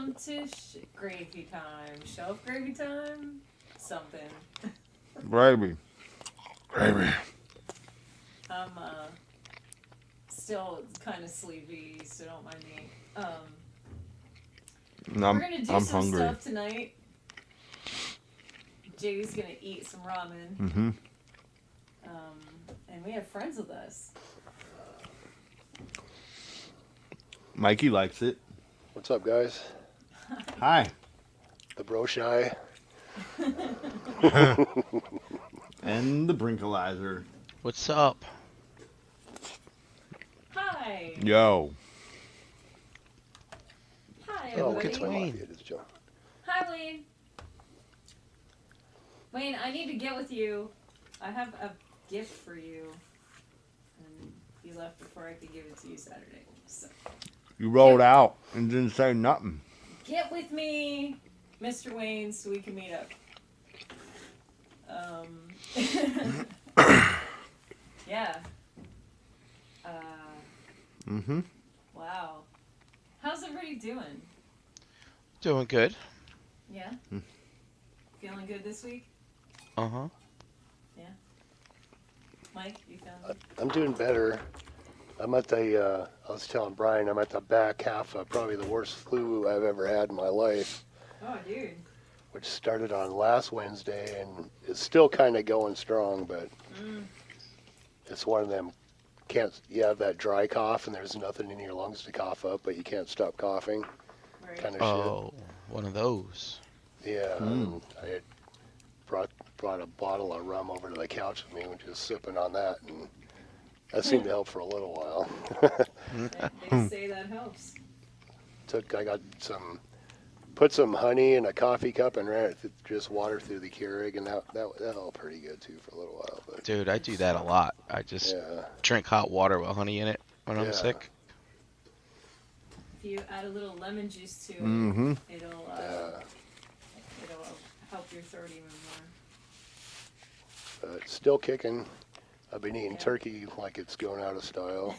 Welcome to gravy time. Shelf gravy time? Something. Gravy. Gravy. I'm still kind of sleepy, so don't mind me. We're I'm, gonna do I'm some hungry. stuff tonight. Jay's gonna eat some ramen. Mm-hmm. And we have friends with us. Mikey likes it. What's up, guys? Hi. The bro shy. And the Brinkalizer. What's up? Hi. Yo. Hi, Oh, look, it's it's everybody. my Wayne. Mafia. It is Joe. Hi, Wayne. Wayne, I need to get with you. I have a gift for you. And you left before I could give it to you Saturday. So You rolled out and didn't say nothing. get with me, Mr. Wayne, so we can meet up. Yeah. Mm-hmm. Wow. How's everybody doing? Doing good. Yeah? Feeling good this week? Uh-huh. Yeah? Mike, you feeling good? I'm doing better. I'm at the, I was telling Brian, I'm at the back half of probably the worst flu I've ever had in my life, Oh, dude. which started on last Wednesday, and it's still kind of going strong, but it's one of them, you have that dry cough, and there's nothing in your lungs to cough up, but you can't stop coughing Right. kind of Oh, one of those. shit. Yeah, and I had brought a bottle of rum over to the couch with me and just sipping on that, and that seemed to help for a little while. They say that helps. Put some honey in a coffee cup and ran it just water through the Keurig, and that helped pretty good too for a little while. But Dude, I do that a lot. I just yeah, drink hot water with honey in it when I'm Yeah. sick. If you add a little lemon juice to it, Mm-hmm. it'll yeah. help your throat even more. But still kicking. I've been eating turkey like it's going out of style.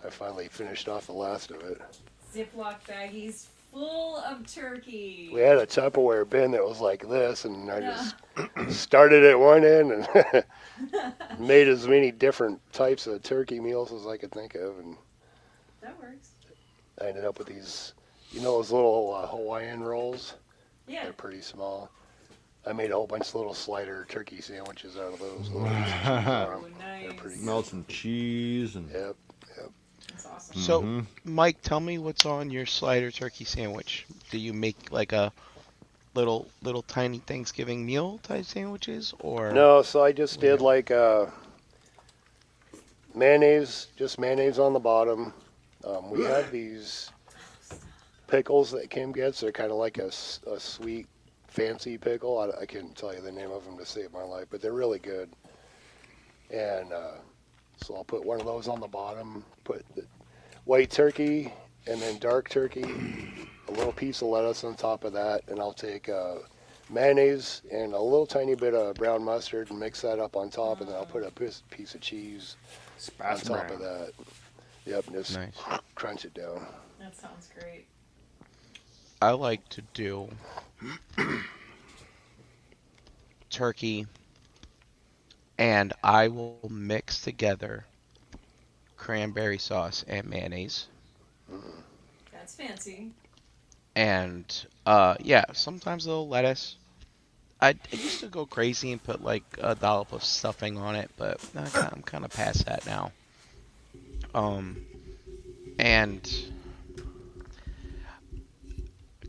I finally finished off the last of it. Ziploc baggies full of turkey. We had a Tupperware bin that was like this, and I just started at one end and made as many different types of turkey meals as I could think of, and That works. I ended up with these, those little Hawaiian rolls? Yeah. They're pretty small. I made a whole bunch of little slider turkey sandwiches out of those little pieces of cheese on 'em. Oh, nice. They're pretty good. Melt some cheese and. Yep. That's awesome. So, Mike, tell me what's on your slider turkey sandwich. Do you make like a little tiny Thanksgiving meal type sandwiches, or? No, so I just did like mayonnaise, just mayonnaise on the bottom. We have these pickles that Kim gets. They're kind of like a sweet, fancy pickle. I can't tell you the name of them to save my life, but they're really good. And so I'll put one of those on the bottom, put the white turkey, and then dark turkey, a little piece of lettuce on top of that, and I'll take mayonnaise and a little tiny bit of brown mustard and mix that up on top, and then I'll put a piece of cheese on top of that. Yep, and just Nice. crunch it down. That sounds great. I like to do turkey, and I will mix together cranberry sauce and mayonnaise. That's fancy. And yeah, sometimes a little lettuce. I used to go crazy and put like a dollop of stuffing on it, but I'm kind of past that now. And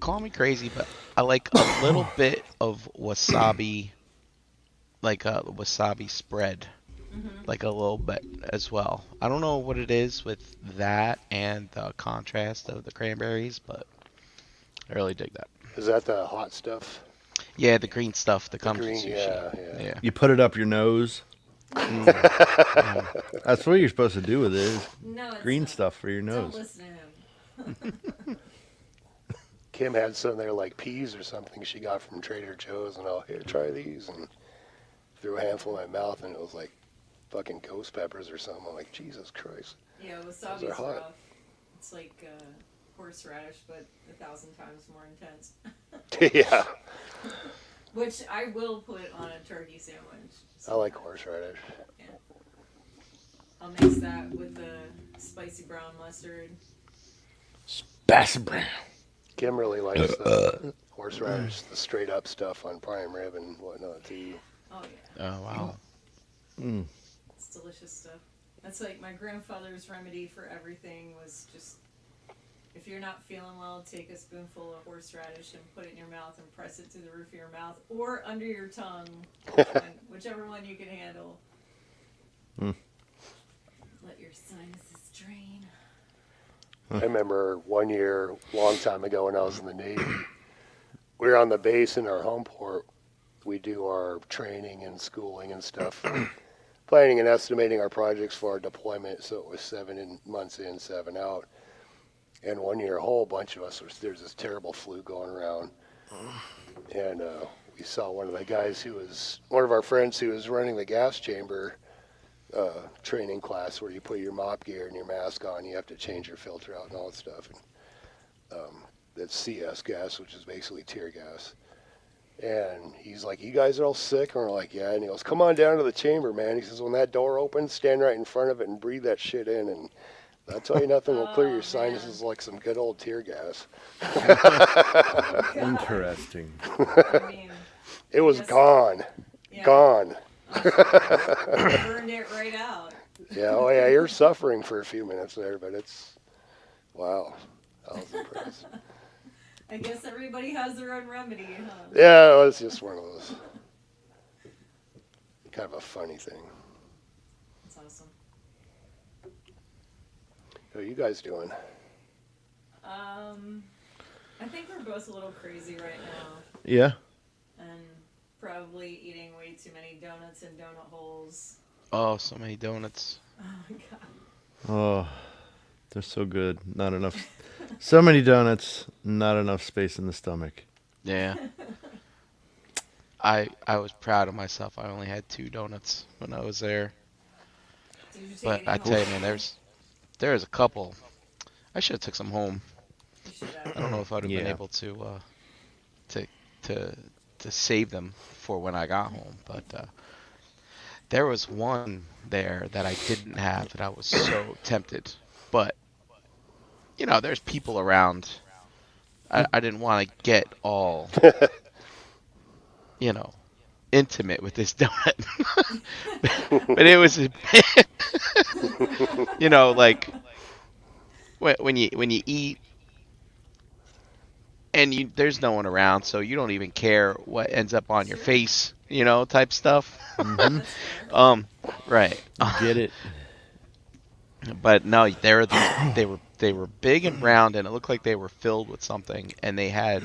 call me crazy, but I like a little bit of wasabi, like a wasabi spread, like a little bit as well. I don't know what it is with that and the contrast of the cranberries, but I really dig that. Is that the hot stuff? Yeah, the green stuff that The comes green, with sushi. yeah. You put it up your nose. Yeah. That's what you're supposed to do with it. Is No, it's green not. stuff for your Don't nose. listen to him. Kim had some there like peas or something she got from Trader Joe's, and here, try these, and threw a handful in my mouth, and it was like fucking ghost peppers or something. I'm like, Jesus Christ. Yeah, Those wasabi's are hot. rough. It's like horseradish, but 1,000 times more intense. Yeah, Which I will put on a turkey sandwich. I like horseradish. Yeah. I'll mix that with the spicy brown mustard. Bassett Brown. Kim really likes the horseradish, the straight up stuff on prime rib and whatnot too. Oh yeah. Oh wow. Mm. It's delicious stuff. That's like my grandfather's remedy for everything was just, if you're not feeling well, take a spoonful of horseradish and put it in your mouth and press it to the roof of your mouth or under your tongue, whichever one you can handle. Mm. Let your sinuses drain. I remember one year, long time ago when I was in the Navy, we were on the base in our home port. We do our training and schooling and stuff, planning and estimating our projects for our deployment. So it was 7 months in, 7 out. And one year, a whole bunch of us, there's this terrible flu going around. And we saw one of the guys one of our friends who was running the gas chamber training class where you put your mop gear and your mask on. You have to change your filter out and all that stuff. And that's CS gas, which is basically tear gas. And he's like, "You guys are all sick?" And we're like, "Yeah." And he goes, "Come on down to the chamber, man." He says, "When that door opens, stand right in front of it and breathe that shit in. And I'll tell you, nothing will clear your sinuses like some good old tear gas." Interesting. I mean, It was Yes. gone. yeah. Gone. Burned it right out. Yeah, oh yeah, you're suffering for a few minutes there, but it's, wow, I was impressed. I guess everybody has their own remedy, huh? Yeah, it was just one of those, kind of a funny thing. That's awesome. How are you guys doing? I think we're both a little crazy right now, Yeah. and probably eating way too many donuts and donut holes. Oh, so many donuts. Oh my god. Oh, they're so good. Not enough. So many donuts, not enough space in the stomach. Yeah. I was proud of myself. I only had 2 donuts when I was there. Did you take But any I tell you, home? man, there's a couple. I should have took some home. You should I have. don't know if I'd have been Yeah. able to save them for when I got home, but there was one there that I didn't have that I was so tempted. But there's people around. I didn't want to get all intimate with this donut. But it was like when you eat and there's no one around, so you don't even care what ends up on your face, type stuff. Mm-hmm. Fair. Right. Get it? But no, they were big and round, and it looked like they were filled with something, and they had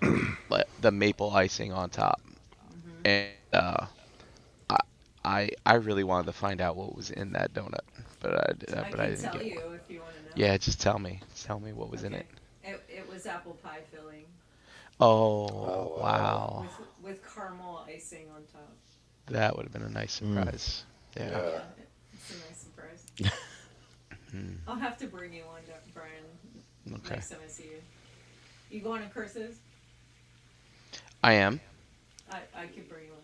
the maple icing on top. Mhm. And I really wanted to find out what was in that donut, but I I didn't can tell get you one. if you want to know. Yeah, just tell me what was in Okay. it. It was apple pie filling Oh, Oh, wow. with caramel icing on top. That would have been a nice surprise. Yeah. Yeah. It's a nice surprise. Hmm. I'll have to bring you one, Brian, Okay. next time I see you. You going to Curses? I am. I could bring you one.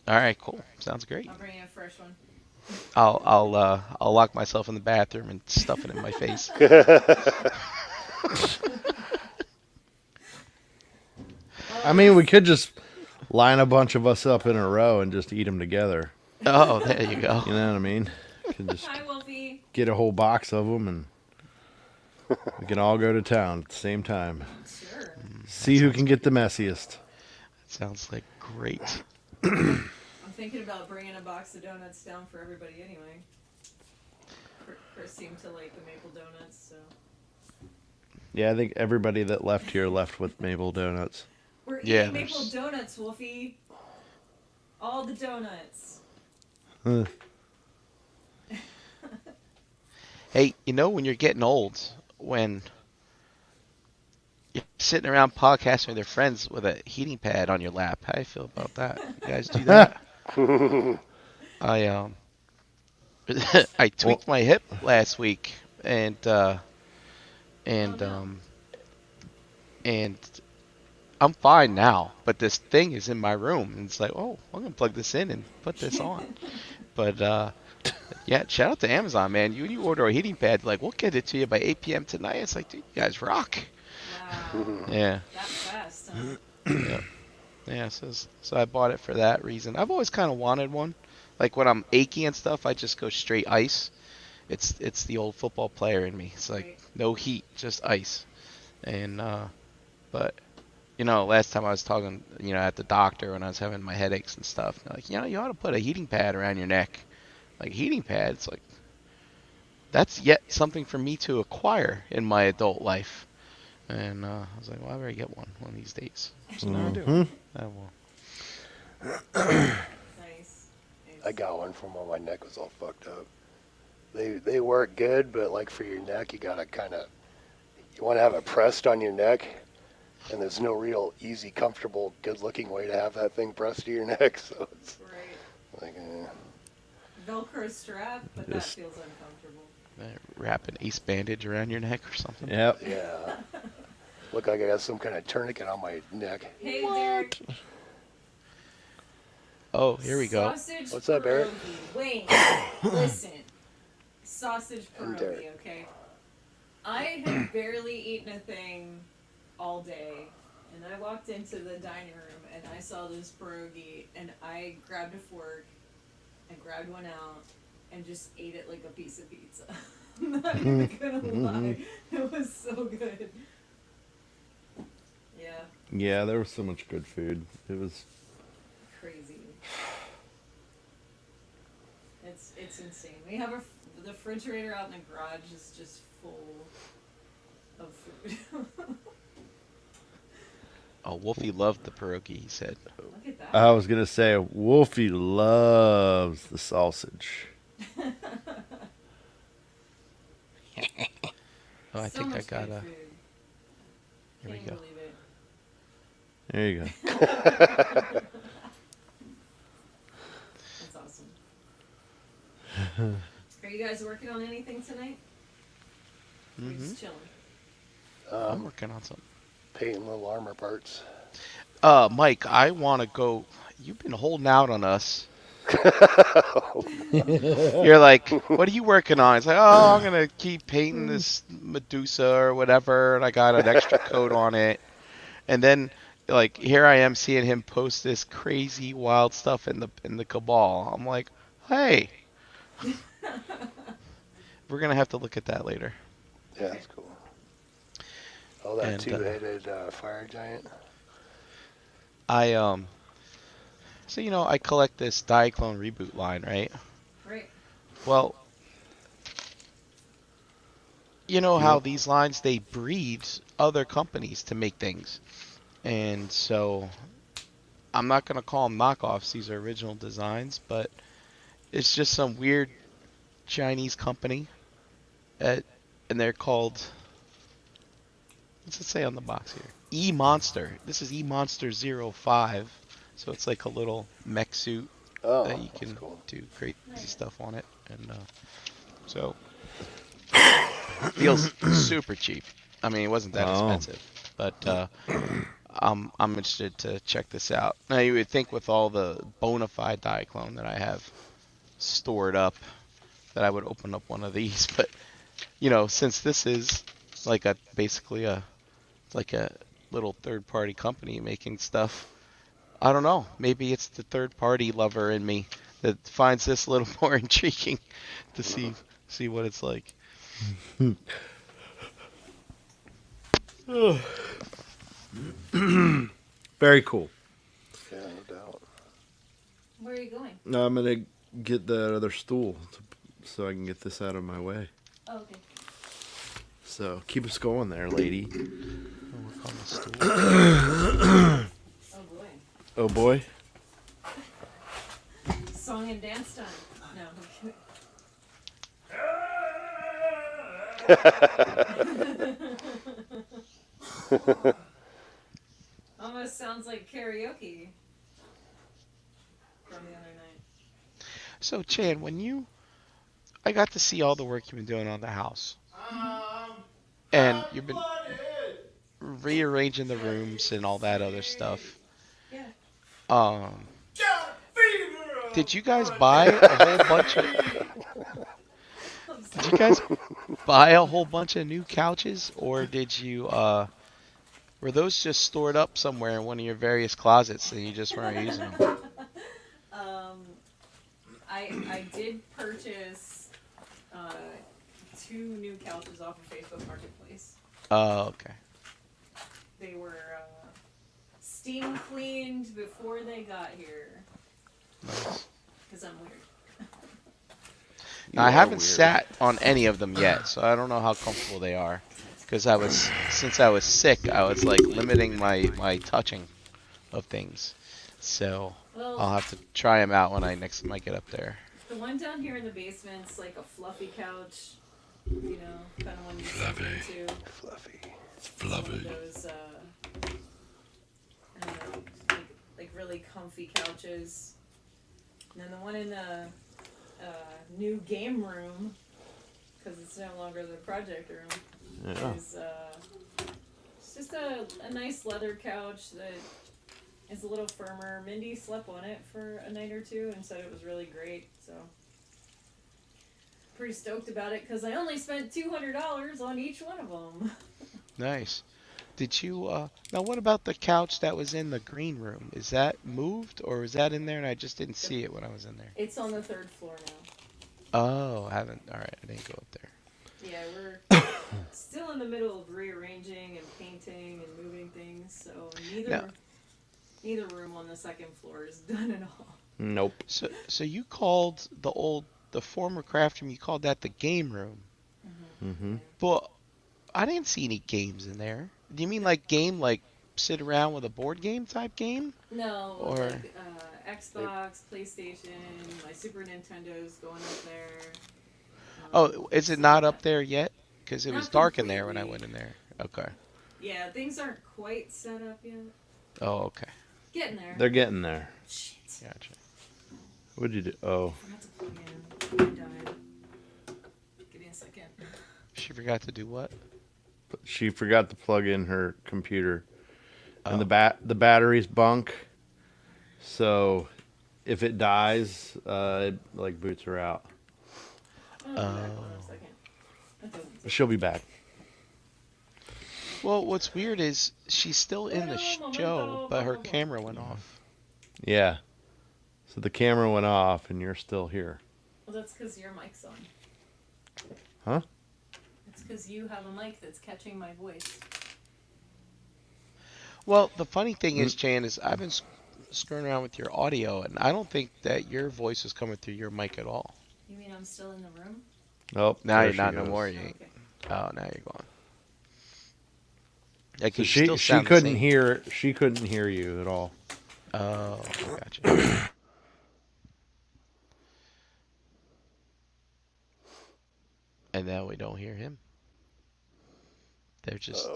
All right, cool. Sounds great. I'll bring you a fresh one. I'll lock myself in the bathroom and stuff it in my face. I mean, we could just line a bunch of us up in a row and just eat them together. Oh, there you go. You know what I mean? Could just Hi, Wolfie. get a whole box of them and we can all go to town at the same time. Sure. See who can get the messiest. Sounds like great. I'm thinking about bringing a box of donuts down for everybody anyway. Chris seemed to like the maple donuts, so. Yeah, I think everybody that left here left with maple donuts. We're Yeah, eating maple there's- donuts, Wolfie. All the donuts. Huh. Hey, when you're getting old, when you're sitting around podcasting with your friends with a heating pad on your lap, how do you feel about that? You guys do that? I I tweaked my hip last week, and and Oh, no. and I'm fine now. But this thing is in my room, and it's like, oh, I'm gonna plug this in and put this on. But yeah, shout out to Amazon, man. You order a heating pad, like we'll get it to you by 8 p.m. tonight. It's like, dude, you guys rock. Wow. Yeah, That fast, huh? yeah, yeah. So I bought it for that reason. I've always kind of wanted one. Like when I'm achy and stuff, I just go straight ice. It's the old football player in me. It's like Right. no heat, just ice. And but last time I was talking, at the doctor when I was having my headaches and stuff, they're like, you ought to put a heating pad around your neck. Like heating pad, it's like that's yet something for me to acquire in my adult life. And I was like, well, I better get one of these days. So now I do. Mhm. I will. Nice. I got one from when my neck was all fucked up. They work good, but like for your neck, you gotta you want to have it pressed on your neck, and there's no real easy, comfortable, good-looking way to have that thing pressed to your neck. So it's Right. like, Velcro strap, but that Just- feels uncomfortable. Wrap an ace bandage around your neck or something. Yep. yeah. Look like I got some kind of tourniquet on my neck. Hey, Derek. Oh, here we go. Sausage What's up, Eric? pierogi. Wait, listen. Sausage And pierogi, Derek. okay? I had barely eaten a thing all day, and I walked into the dining room and I saw this pierogi, and I grabbed a fork and grabbed one out and just ate it like a piece of pizza. I'm not even gonna lie. It was so good. Yeah, Yeah, there was so much good food. It was. crazy. It's insane. We have the refrigerator out in the garage is just full of food. Oh, Wolfie loved the pierogi, he said. Look at that. I was gonna say Wolfie loves the sausage. Oh, I So think I much got good a. food. Here we Can't go. believe it. There you go. That's awesome. Are you guys working on anything tonight? Or Hmm just chilling? I'm working on something. Painting little armor parts. Mike, I want to go. You've been holding out on us. You're like, what are you working on? It's like, oh, I'm gonna keep painting this Medusa or whatever, and I got an extra coat on it. And then, like, here I am seeing him post this crazy, wild stuff in the Cabal. I'm like, hey, we're gonna have to look at that later. Yeah, that's cool. Oh, that And, two-headed fire giant. So I collect this Diaclone Reboot line, right? Right. Well, you know how these lines, they breed other companies to make things. And so I'm not going to call them knockoffs. These are original designs, but it's just some weird Chinese company. And they're called, what's it say on the box here? E-Monster. This is E-Monster 05. So it's like a little mech suit Oh, that you that's can cool. do crazy Nice. stuff on it. And so feels super cheap. I mean, it wasn't that Oh. expensive, but I'm interested to check this out. Now, you would think with all the bona fide Diaclone that I have stored up that I would open up one of these, but since this is like basically a little third party company making stuff, I don't know. Maybe it's the third party lover in me that finds this a little more intriguing to see what it's like. Very cool. Yeah, no doubt. Where are you going? Now I'm gonna get that other stool so I can get this out of my way. Oh, okay. So keep us going there, lady. I'll work on the stool. Oh boy. Oh boy. Song and dance time. No, I'm kidding. Almost sounds like karaoke from the other night. So, Chan, I got to see all the work you've been doing on the house. and you've been rearranging the rooms and all that other stuff. Yeah. Um, did you guys buy a whole bunch of? Did you guys buy a whole bunch of new couches, or did you? Were those just stored up somewhere in one of your various closets and you just weren't using them? I did purchase 2 new couches off of Facebook Marketplace. Oh, okay. They were steam cleaned before they got here. Nice. Because I'm weird. Now, I haven't sat on any of them yet, so I don't know how comfortable they are. Because since I was sick, I was like limiting my touching of things. So Well, I'll have to try them out when I next time I get up there. the one down here in the basement's like a fluffy couch, you know, kind of one you sink into. Fluffy. Some of those, I don't know, like really comfy couches. And then the one in the new game room, because it's no longer the project room, is it's just a nice leather couch that is a little firmer. Mindy slept on it for a night or two and said it was really great, so pretty stoked about it because I only spent $200 on each one of them. Nice. Did you, now what about the couch that was in the green room? Is that moved or was that in there and I just didn't see it when I was in there? It's on the 3rd floor now. Oh, I haven't, alright, I didn't go up there. Yeah, we're still in the middle of rearranging and painting and moving things, so neither room on the 2nd floor is done at all. Nope. So you called the former craft room, you called that the game room. Mm-hmm. But I didn't see any games in there. Do you mean like sit around with a board game type game? No, Or like Xbox, PlayStation, my Super Nintendo's going up there. oh, is it not up there yet? Because it was Not dark in there when I completely. went in there. Okay. Yeah, things aren't quite set up yet. Oh, okay. Getting there. They're getting there. Shit. Gotcha. What'd you do? Oh, Forgot to plug in. I died. Give me a second. She forgot to do what? she forgot to plug in her computer, and Oh. the battery's bunk. So, if it dies, it like boots her out. I'll be back in a second. That doesn't take She'll be back. Well, what's weird is she's still in the show, but her camera went off. Yeah. So the camera went off, and you're still here. Well, that's because your mic's on. Huh? It's because you have a mic that's catching my voice. Well, the funny thing is, Chan, is I've been screwing around with your audio, and I don't think that your voice is coming through your mic at all. You mean I'm still in the room? Oh, Now there you're she not no goes. more. You ain't. Okay. Oh, now you're gone. Like So you still she sound the couldn't same. hear you at all. Oh, gotcha. And now we don't hear him. They're just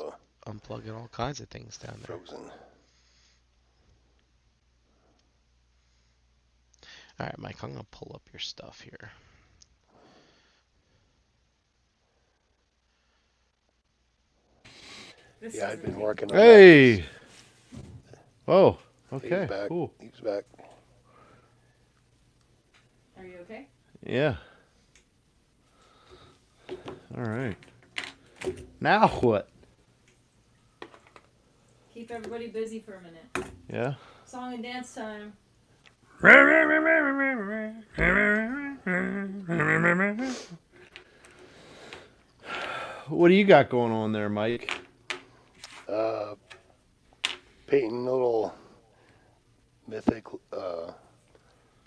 unplugging all kinds of things down there. Frozen. All right, Mike, I'm gonna pull up your stuff here. This Yeah, I'd isn't been me. working on Hey. Whoa. that. Okay. He's back. Cool. He's back. Are you okay? Yeah. All right. Now what? Keep everybody busy for a minute. Yeah. Song and dance time. What do you got going on there, Mike? Painting little mythic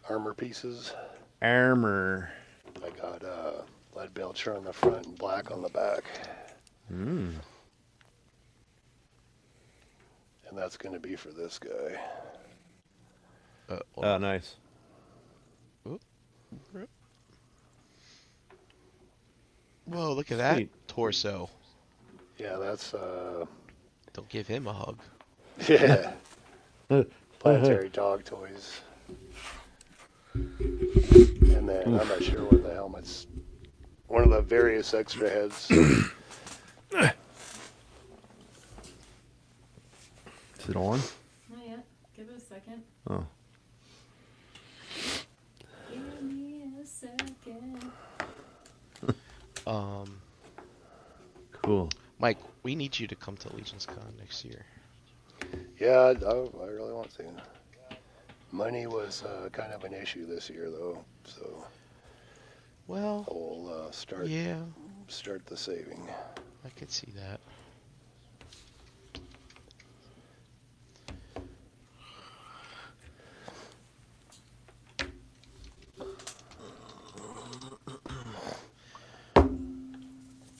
armor pieces. Armor. I got lead belcher on the front and black on the back. Mm. And that's going to be for this guy. Oh, nice. Whoa, look at that Sweet. torso. Yeah, that's Don't give him a hug. yeah. Planetary dog toys. And then I'm not sure what the helmet's. One of the various extra heads it on? Not yet. Give it a second. Oh. Give me a second. Cool. Mike, we need you to come to Legion's Con next year. Yeah, I really want to. Money was kind of an issue this year, though, so Well, I'll start the saving. I could see that.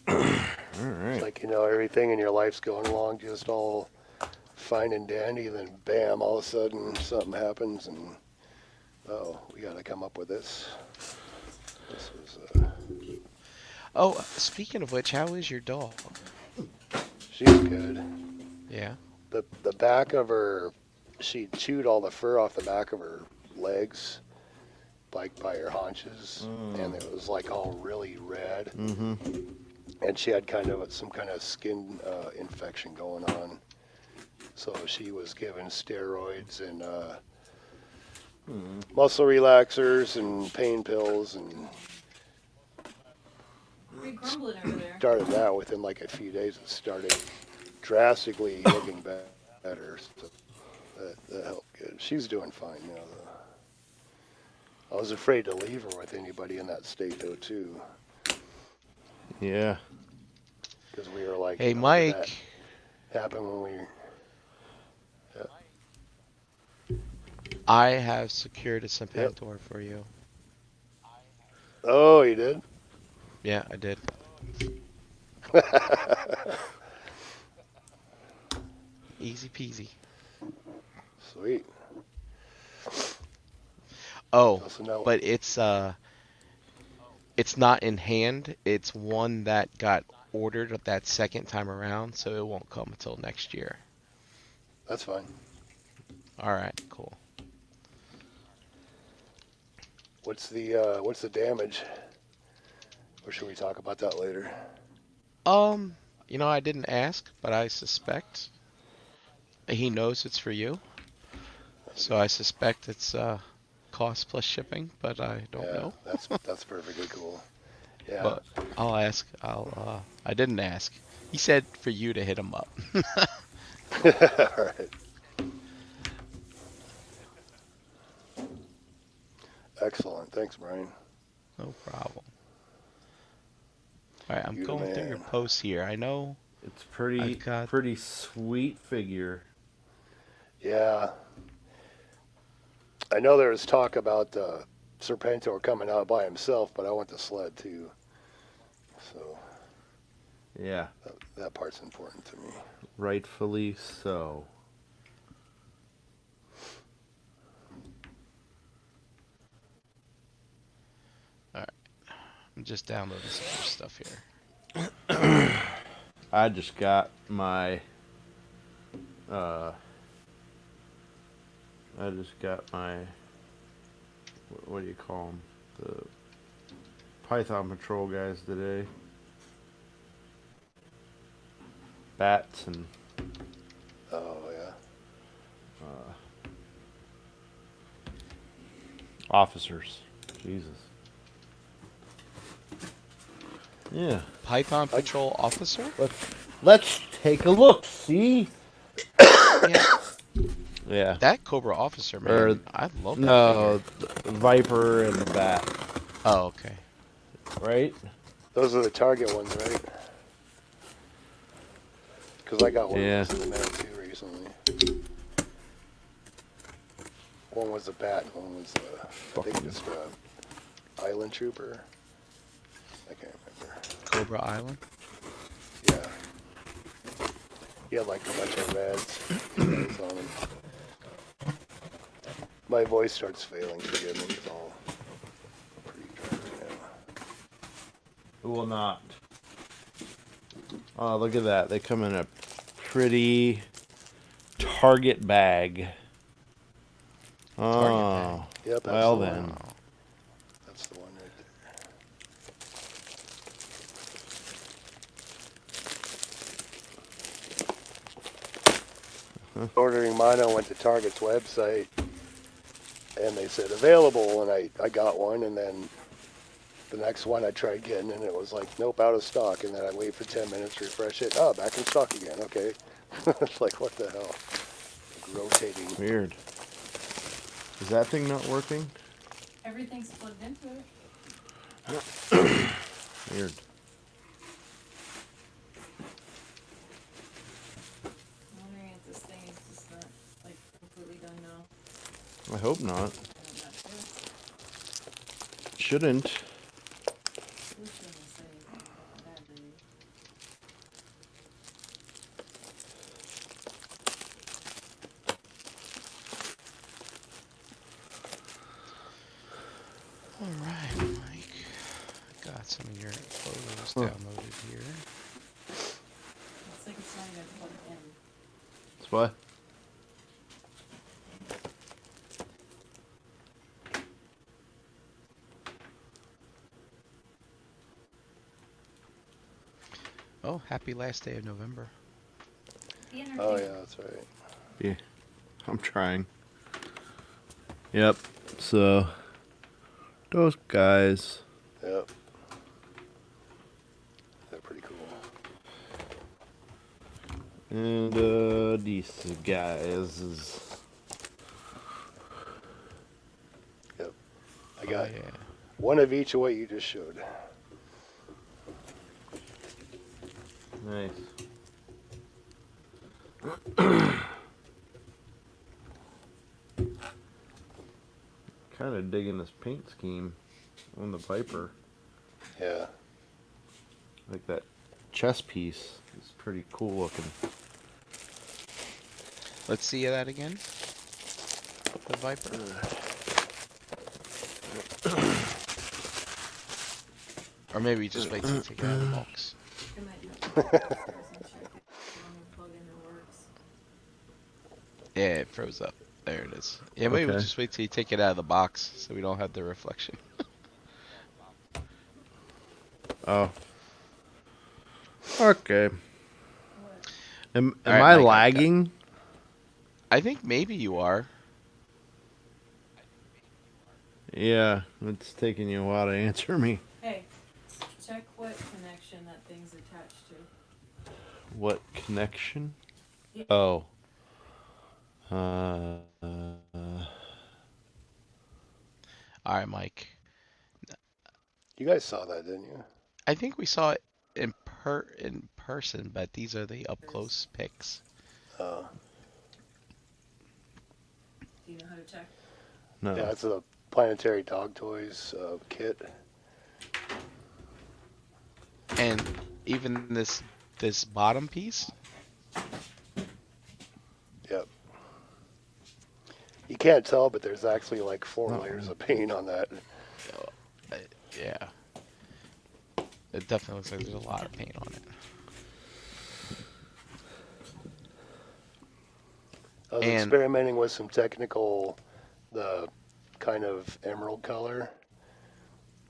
All right. It's like, everything in your life's going along just all fine and dandy, then bam, all of a sudden something happens, and we got to come up with this. This was. Oh, speaking of which, how is your dog? She's good. Yeah. The back of her, she chewed all the fur off the back of her legs, like by her haunches, and it was like all really red. Mm-hmm. And she had some kind of skin infection going on. So she was given steroids and muscle relaxers and pain pills, and What are you grumbling over there? started that within like a few days. It started drastically looking better. So that helped good. She's doing fine now, though. I was afraid to leave her with anybody in that state, though, too. Yeah. Because we were like, Hey, did Mike. that happen when we... I have secured a Serpentor for you. Oh, you did? Yeah, I did. Easy peasy. Sweet. Oh, Also know- but it's not in hand. It's one that got ordered that second time around, so it won't come until next year. That's fine. All right, cool. What's the damage? Or should we talk about that later? I didn't ask, but I suspect he knows it's for you. So I suspect it's cost plus shipping, but I don't know. That's perfectly cool. Yeah. But I'll ask. I didn't ask. He said for you to hit him up. All right. Excellent. Thanks, Brian. No problem. All right, I'm You're the going through your man. posts here. I know. It's pretty sweet figure. Yeah. I know there was talk about Serpentor coming out by himself, but I want the sled too. So Yeah. that part's important to me. Rightfully so. I'm just downloading some more stuff here. I just got my what do you call them? The Python Patrol guys today. Bats and Oh yeah. officers. Jesus. Yeah. Python Patrol Officer? Let's take a look. See? Yeah. Yeah. That Cobra Officer, man. Or- I love that No, figure. the Viper and the Bat, Oh, okay. right? Those are the Target ones, right? Because I got one Yeah. of those in the mail too recently. One was a bat, and one was I think just Island Trooper. I can't remember. Cobra Island? Yeah. He had like a bunch of reds on him. My voice starts failing, forgive me, it's all pretty dry right now. Who will not? Oh, look at that. They come in a pretty Target bag. Oh, Yep, that's well the then. one. That's the one right there. ordering mine, I went to Target's website, and they said available, and I got one, and then the next one I tried getting, and it was like, nope, out of stock, and then I wait for 10 minutes, refresh it, oh, back in stock again, okay. It's like, what the hell? Like rotating. Weird. Is that thing not working? Everything's plugged into it. Weird. I'm wondering if this thing is just not like completely done now. I hope not. I'm not sure. Shouldn't. Who shouldn't have said anything about that, dude? Alright, Mike. Got some of your photos downloaded here. Looks like it's not even plugged in. It's what? Oh, happy last day of November. Be Oh, entertaining. yeah, that's right. Yeah. I'm trying. Yep. So, those guys. Yep. They're pretty cool. And, these guys is. Yep. I got yeah. one of each of what you just showed. Nice. Kind of digging this paint scheme on the Viper. Yeah. Like that chest piece is pretty cool looking. Let's see that again. The Viper. Or maybe just wait till you take it out of the box. It might not. Check it. When the plug-in works. Yeah, it froze up. There it is. Yeah, maybe we'll Okay. just wait till you take it out of the box so we don't have the reflection. Oh. Okay. Am All right, I Mike, lagging? I think maybe you are. Yeah, it's taking you a while to answer me. Hey, check what connection that thing's attached to. What connection? Yeah. Oh. All right, Mike. You guys saw that, didn't you? I think we saw it in person, but these are the up close pics. Uh, Do you know how to check? No. yeah, it's a Planetary Dog Toys kit. And even this bottom piece. Yep. You can't tell, but there's actually like 4 Oh. layers of paint on that. Yeah. It definitely looks like there's a lot of paint on it. I was And- experimenting with some technical, the kind of emerald color.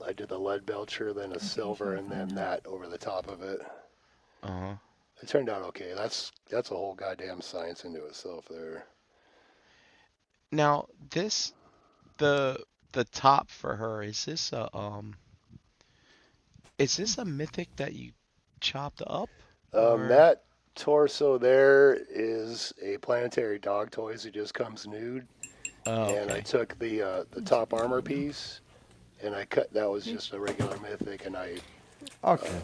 I did the lead belcher, then a silver, and then that over the top of it. Uh-huh. It turned out okay. That's a whole goddamn science into itself there. Now, the top for her, is this a mythic that you chopped up? Or- That torso there is a Planetary Dog Toys. It just comes nude. Oh, And I okay. took the top armor piece, and I cut. That was just a regular mythic, and I Okay.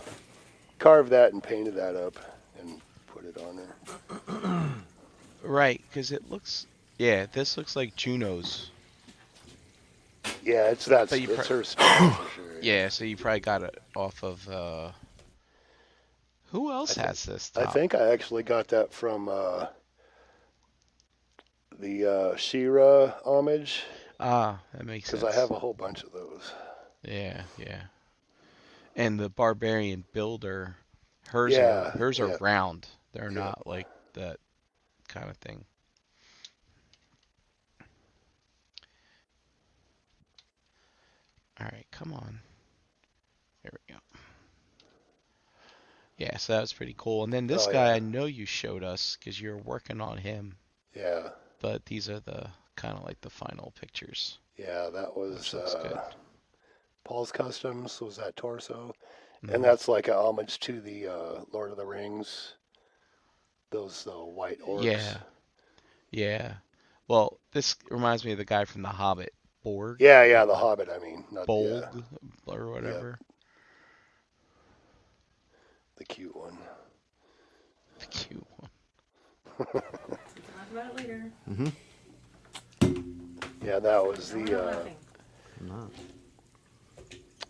carved that and painted that up and put it on there. Right, because it looks, yeah, this looks like Juno's. Yeah, it's But you it's her style for sure. Yeah, so you probably got it off of, who else I thi- has this I top? think I actually got that from the She-Ra homage, Ah, that makes sense. because I have a whole bunch of those. Yeah, yeah. And the Barbarian Builder, hers Yeah, are yeah. round. They're Yeah. not like that kind of thing. All right, come on. There we go. Yeah, so that was pretty cool. And then this Oh, guy, yeah. I know you showed us because you're working on him. Yeah. but these are the kind of like the final pictures, Yeah, that which was looks good. Paul's Customs was that torso. And Hmm. that's like a homage to the Lord of the Rings, those white orcs. Yeah, yeah. Well, this reminds me of the guy from The Hobbit, Borg, Yeah, yeah, the Hobbit, I mean. Not, yeah, Bolg, or yeah, whatever. the cute one. The cute one. We can talk about it later. Mm-hmm. Yeah, that was No, we're the not laughing. Not.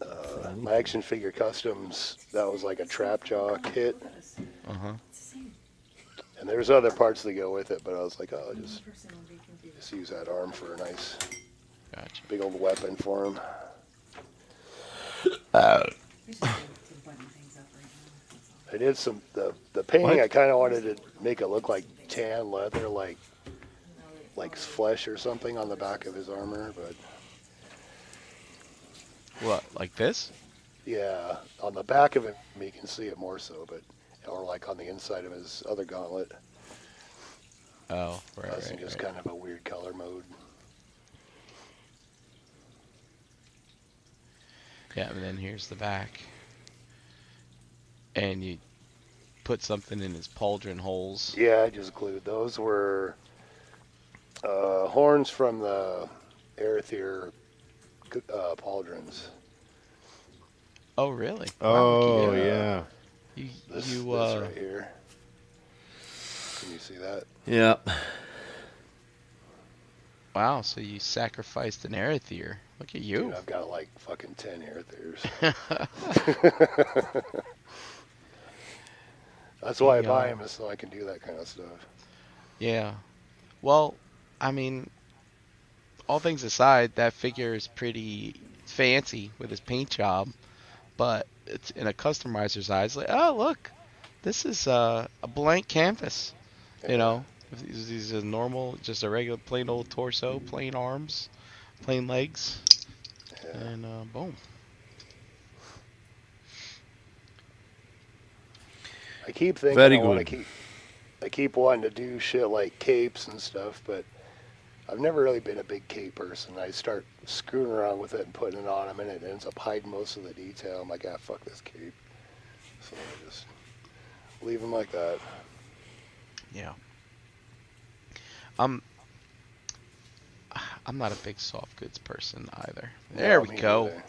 Say my anything. action figure customs. That was like a trap jaw kit, Look at us. Uh-huh. It's the same. and there's other parts that go with it. But I was like, oh, One just person will be confused. just use that arm for a nice Gotcha. big old weapon for him. We should do button things up right now. That's all. I did some the painting. What? I kind of wanted to make it look like tan leather, like No, like flesh or something on the back of his armor. But What, like this? yeah, on the back of him you can see it more so, but or like on the inside of his other gauntlet. Oh, right, That's right, just right. kind of a weird color mode. Yeah, and then here's the back. And you put something in his pauldron holes. Yeah, I just glued. Those were horns from the Arethyr pauldrons. Oh, really? Oh Yeah. yeah. This right here. Can you see that? Yeah. Wow, so you sacrificed an Arethyr. Look at you. Dude, I've got like fucking 10 Arethyrs. That's why I buy them, is so I can do that kind of stuff. Yeah. Well, I mean, all things aside, that figure is pretty fancy with his paint job, but it's in a customizer's eyes, like, oh, look, this is a blank canvas. Yeah. You know, he's a normal, just a regular plain old torso, plain arms, plain legs, Yeah. and boom. I keep thinking Very I want to good. I keep wanting to do shit like capes and stuff, but I've never really been a big cape person. I start screwing around with it and putting it on him, and it ends up hiding most of the detail. I'm like, ah, fuck this cape. So I just leave him like that. Yeah. I'm not a big soft goods person either. There No, we me go. neither.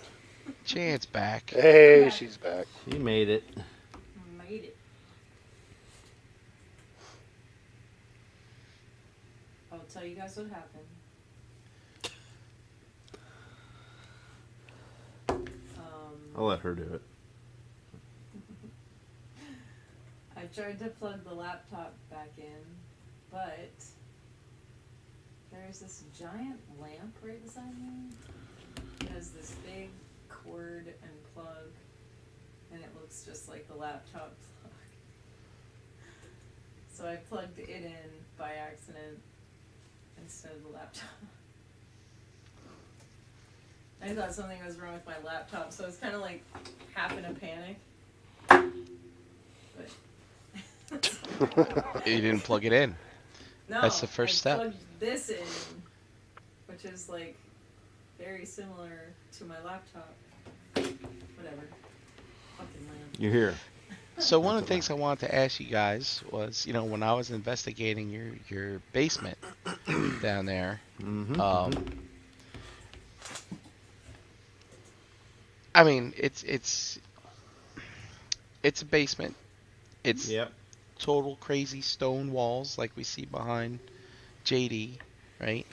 Chance back. Hey, she's back. She made it. Made it. I'll tell you guys what happened. I'll let her do it. I tried to plug the laptop back in, but there's this giant lamp right beside me. It has this big cord and plug, and it looks just like the laptop plug. So I plugged it in by accident instead of the laptop. I thought something was wrong with my laptop, so I was kind of like half in a panic. But You didn't plug it in. no, That's the first step. I plugged this in, which is like very similar to my laptop. Whatever. Fucking lamp. You're here. So one of the things I wanted to ask you guys was, you know, when I was investigating your basement down there, Mm-hmm. I mean, it's a basement. It's Yep. total crazy stone walls like we see behind JD, right?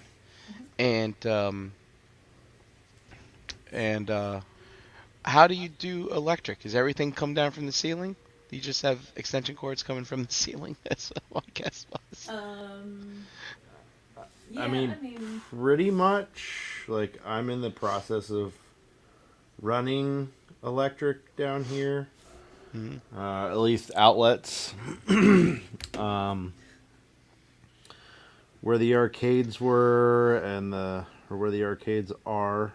And how do you do electric? Does everything come down from the ceiling? Do you just have extension cords coming from the ceiling? That's what my guess was. Yeah, I mean, pretty much. Like, I'm in the process of running electric down here. Mhm. At least outlets. Where the arcades were and where the arcades are.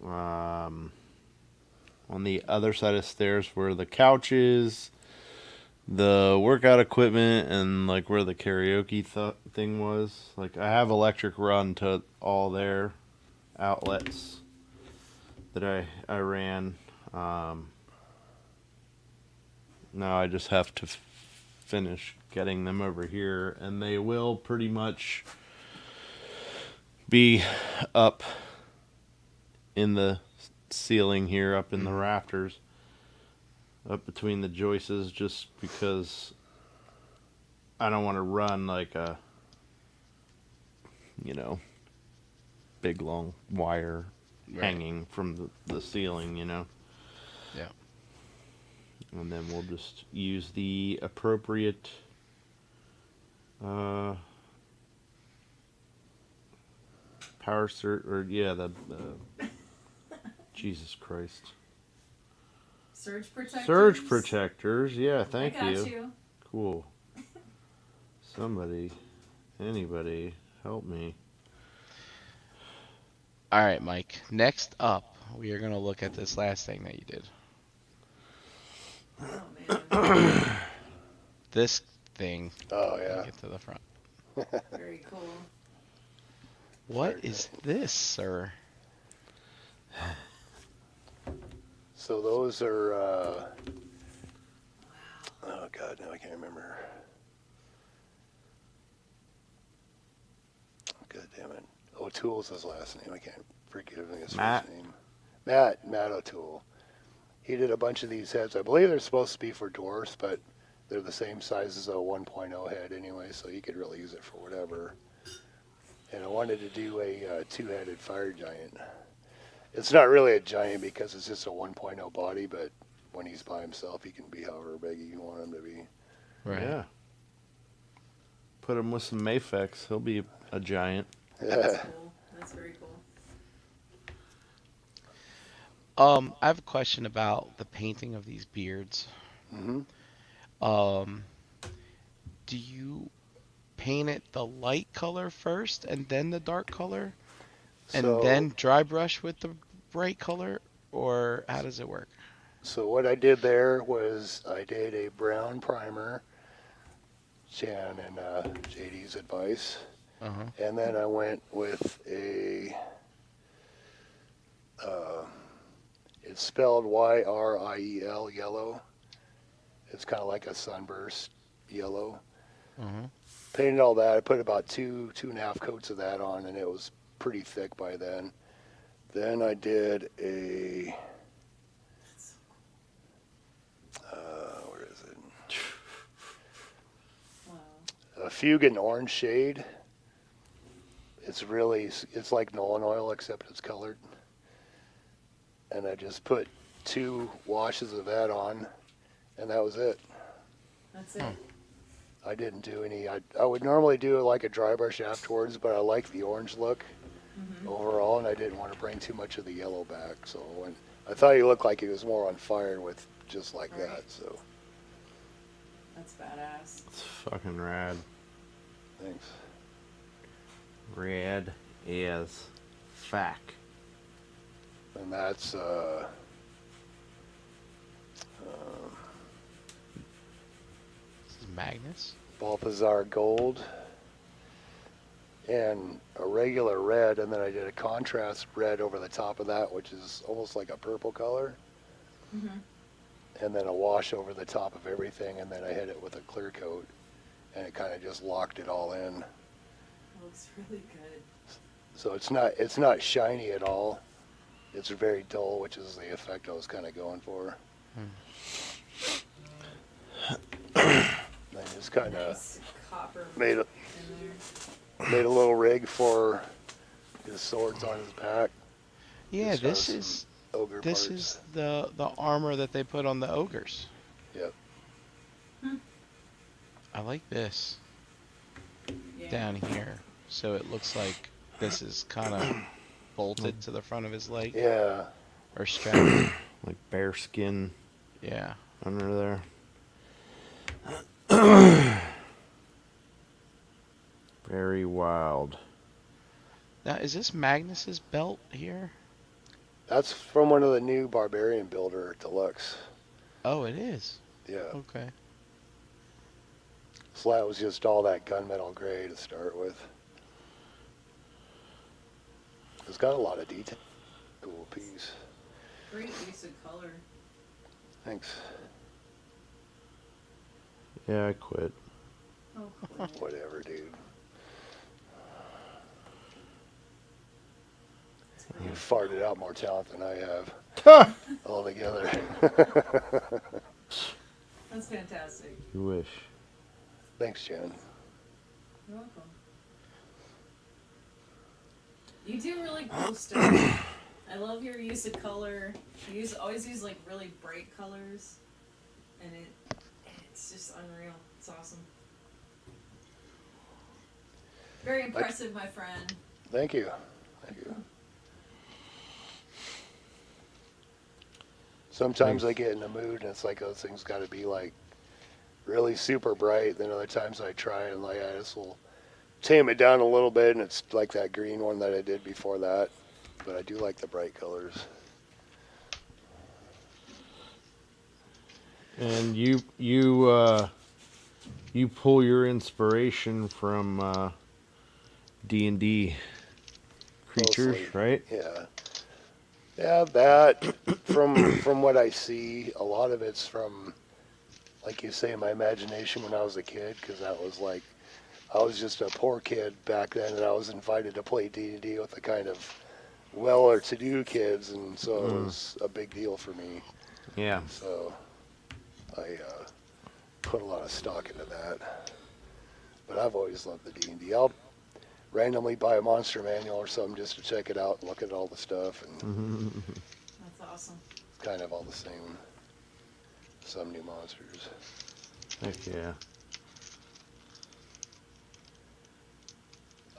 On the other side of the stairs where the couch is. the workout equipment and like where the karaoke thing was. Like I have electric run to all their outlets that I ran. Now I just have to finish getting them over here, and they will pretty much be up in the ceiling here, up in the rafters, up between the joists, just because I don't want to run like a, big long wire hanging from the ceiling, Yeah. And then we'll just use the appropriate power the Jesus Christ. Surge protectors. Surge protectors, yeah, thank I got you. Cool. Anybody, help me. All right, Mike. Next up, we are going to look at this last thing that you did. Oh man. This thing. Oh yeah. Get to the front. Very cool. What is this, sir? So those are. Oh God, now I can't remember. God damn it. O'Toole's his last name. I can't forgive his Matt. first name. Matt O'Toole. He did a bunch of these heads. I believe they're supposed to be for dwarfs, but they're the same size as a 1.0 head anyway, so you could really use it for whatever. And I wanted to do a two-headed fire giant. It's not really a giant because it's just a 1.0 body, but when he's by himself, he can be however big you want him to be. Right. Yeah. Put him with some Mafex, he'll be a giant. That's cool. That's very cool. I have a question about the painting of these beards. Mm-hmm. Do you paint it the light color first and then the dark color? And then dry brush with the bright color? Or how does it work? So what I did there was I did a brown primer, Jan and JD's advice, Uh-huh. and then I went with it's spelled YRIEL, yellow. It's kind of like a sunburst yellow. Uh-huh. Painted all that. I put about two and a half coats of that on, and it was pretty thick by then. Then I did a, where is it? Wow. A Fugan orange shade. It's like Nolan oil except it's colored. And I just put 2 washes of that on, and that was it. That's it. I didn't do any. I would normally do like a dry brush afterwards, but I like the orange look overall, and I didn't want to bring too much of the yellow back. So when I thought he looked like he was more on fire with just like Right. that. So That's badass. It's fucking rad. thanks. Rad as fuck. And that's This is Magnus. Balthazar gold and a regular red, and then I did a contrast red over the top of that, which is almost like a purple color. And then a wash over the top of everything, and then I hit it with a clear coat, and it kind of just locked it all in. It looks really good. So it's not shiny at all. It's very dull, which is the effect I was kind of going for. I just kind of Nice copper made in there. a little rig for his swords on his back. Yeah, Just this has is ogre this parts. is the armor that they put on the ogres. Yep. I like this Yeah. down here. So it looks like this is kind of bolted to the front of his leg Yeah. or strapped. Like bear skin Yeah. under there. Very wild. Now, is this Magnus's belt here? That's from one of the new Barbarian Builder Deluxe. Oh, it is. Yeah. Okay. So that was just all that gunmetal gray to start with. It's got a lot of detail. Cool piece. Great use of color. Thanks. Yeah, I quit. Oh, cool. Whatever, dude. You farted out more talent than I have altogether. That's fantastic. You wish. Thanks, Jen. You're welcome. You do really cool stuff. I love your use of color. You always use like really bright colors, and it's just unreal. It's awesome. Very impressive, my friend. Thank you. Thank you. Sometimes I get in the mood and it's like those things got to be like really super bright. Then other times I try and like I just will tame it down a little bit and it's like that green one that I did before that. But I do like the bright colors. And you pull your inspiration from D&D creatures, Mostly. right? Yeah. Yeah, that from what I see, a lot of it's from, like you say, my imagination when I was a kid, because that was like, I was just a poor kid back then, and I was invited to play D&D with the kind of well-to-do kids, and so it was a big deal for me. Yeah. So I put a lot of stock into that. But I've always loved the D&D. I'll randomly buy a monster manual or something just to check it out and look at all the stuff, and That's awesome. it's kind of all the same. Some new monsters. Heck yeah.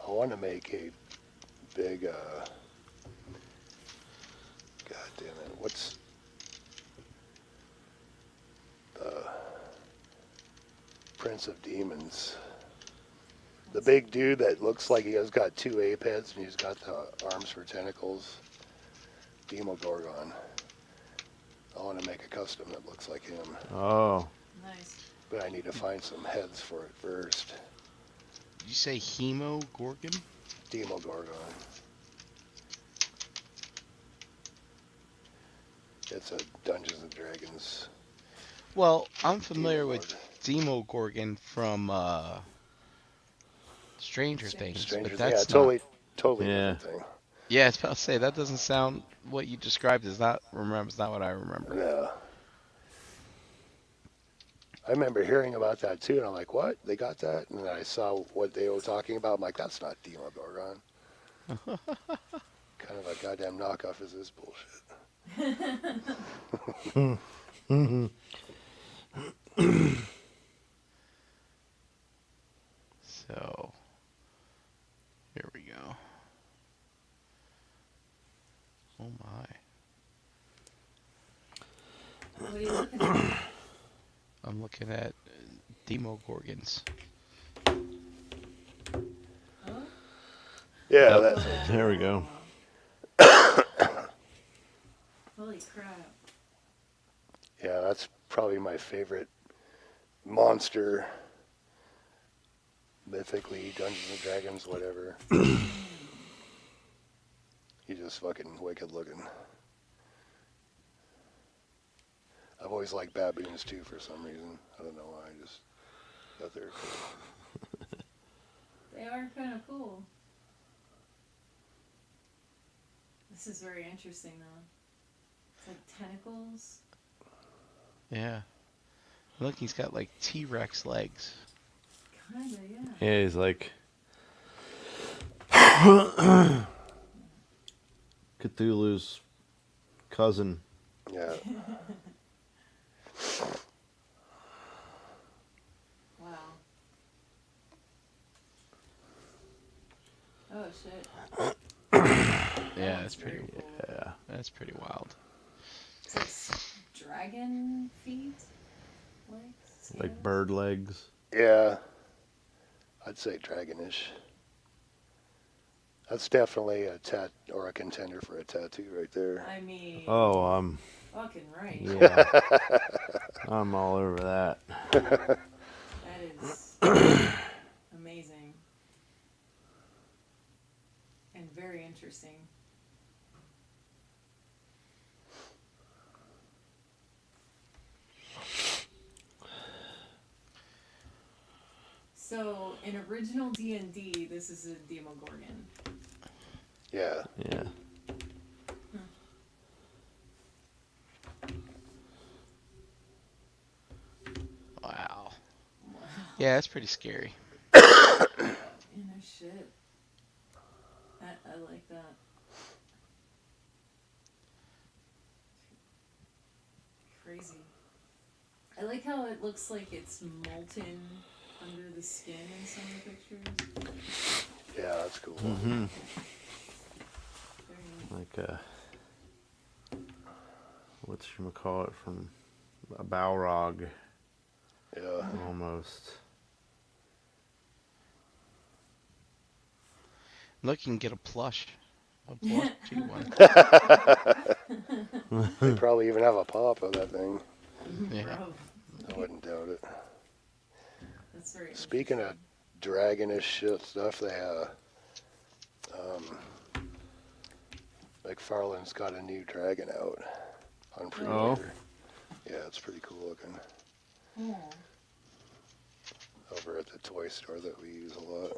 I want to make a big, God damn it, what's the Prince of Demons? The big dude that looks like he has got two ape heads and he's got the arms for tentacles. Demogorgon. I want to make a custom that looks like him, Oh. Nice. but I need to find some heads for it first. Did you say Hemogorgon? Demogorgon. It's a Dungeons and Dragons. Well, I'm familiar Demogorgon. with Demogorgon from Stranger Things, Strangers, but that's yeah, not. totally Yeah. different thing. Yeah, I was about to say that doesn't sound what you described. Is not It's not what I remember. Yeah. I remember hearing about that too, and I'm like, what? They got that? And then I saw what they were talking about. I'm like, that's not Demogorgon. Kind of a goddamn knockoff is this bullshit. So, here we go. Oh my. What are you looking at? I'm looking at Demogorgons. Oh? Yeah, Yep. that, There we go. Holy crap. yeah, that's probably my favorite monster. Mythically, Dungeons and Dragons, whatever. He's just fucking wicked looking. I've always liked baboons too for some reason. I don't know why. I just thought they were cool. They are kind of cool. This is very interesting though. It's like tentacles. Yeah. Look, he's got like T-Rex legs. Kinda, yeah. Yeah, he's like Cthulhu's cousin. Yeah. Wow. Oh shit. Yeah, that's pretty. very cool. Yeah. That's pretty wild. It's like dragon feet? Legs? Like scales? bird legs. Yeah. I'd say dragonish. That's definitely a or a contender for a tattoo right there. I mean, Oh, fucking right. yeah. I'm all over that. That is Amazing. And very interesting. So, in original D&D, this is a Demogorgon. Yeah. Yeah. Wow. Wow. Yeah, that's pretty scary. Yeah, no shit. I like that. Crazy. I like how it looks like it's molten under the skin in some of the pictures. Yeah, that's cool. Mm-hmm. Very neat. Like whatchamacallit from a Balrog, Yeah. almost. Look, you can get a plushie one. They probably even have a pop of that thing. Yeah. Bro, I wouldn't doubt it. that's very Speaking of dragonish shit stuff, they McFarlane's got a new dragon out on pre-order. Yeah, it's pretty cool looking. Oh, Over at the toy store that we use a lot.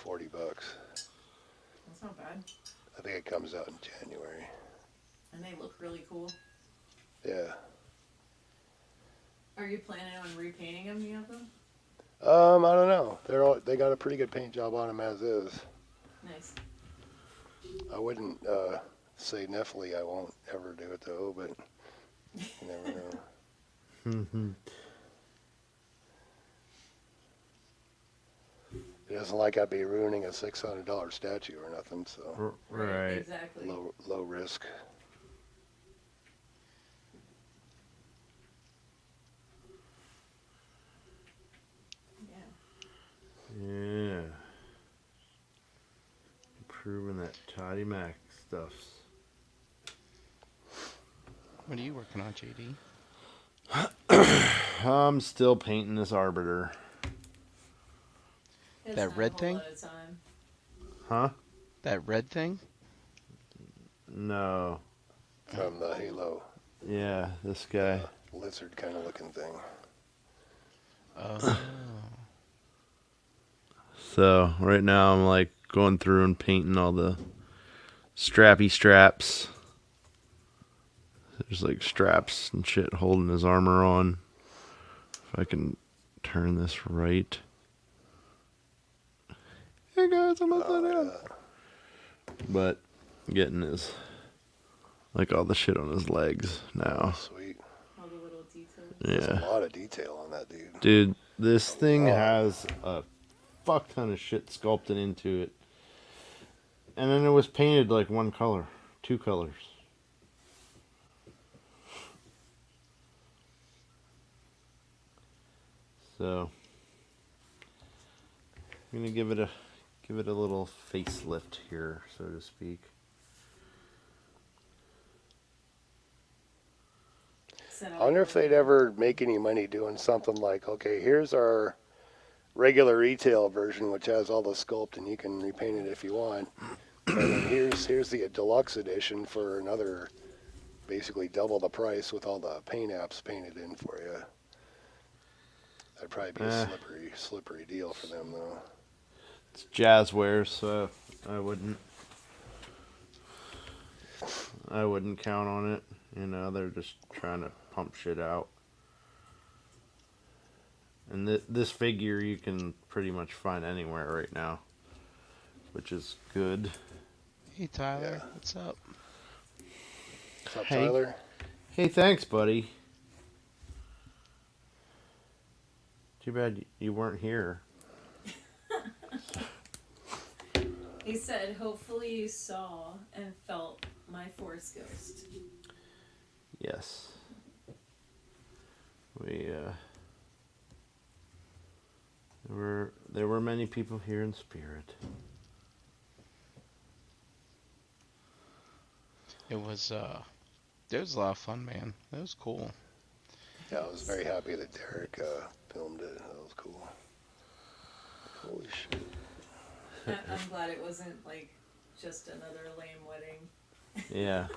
$40. that's not bad. I think it comes out in January. And they look really cool. Yeah. Are you planning on repainting them yet, though? I don't know. They got a pretty good paint job on them as is. Nice. I wouldn't say definitely I won't ever do it though, but you never know. Mm-hmm. It isn't like I'd be ruining a $600 statue or nothing, so Right. Exactly. low risk. Yeah. Yeah. Improving that Toddy Mac stuffs. What are you working on, JD? I'm still painting this Arbiter. It's That not red a whole thing? lot of time. Huh? That red thing? No. From the Halo Yeah, this guy. lizard kind of looking thing. Oh. So right now I'm like going through and painting all the strappy straps. There's like straps and shit holding his armor on. If I can turn this right. Hey guys, I'm upside down. Yeah. But getting his, like all the shit on his legs now. Sweet. All the little details. There's Yeah. a lot of detail on that dude. Dude, this thing lot. has a fuck ton of shit sculpted into it. And then it was painted like one color, two colors. So I'm gonna give it a little facelift here, so to speak. I wonder if they'd ever make any money doing something like, okay, here's our regular retail version, which has all the sculpt, and you can repaint it if you want. And then here's the deluxe edition for another, basically double the price with all the paint apps painted in for you. That'd probably be a slippery deal for them, though. It's Jazzware, so I wouldn't count on it. You know, they're just trying to pump shit out. And this figure you can pretty much find anywhere right now, which is good. Hey, Tyler. Yeah. What's up? What's up, Hey. Tyler? Hey, thanks, buddy. Too bad you weren't here. He said, hopefully you saw and felt my Force Ghost. Yes. There were many people here in spirit. It was a lot of fun, man. It was cool. Yeah, I was very happy that Derek filmed it. That was cool. Holy shit. I'm glad it wasn't like just another lame wedding. Yeah.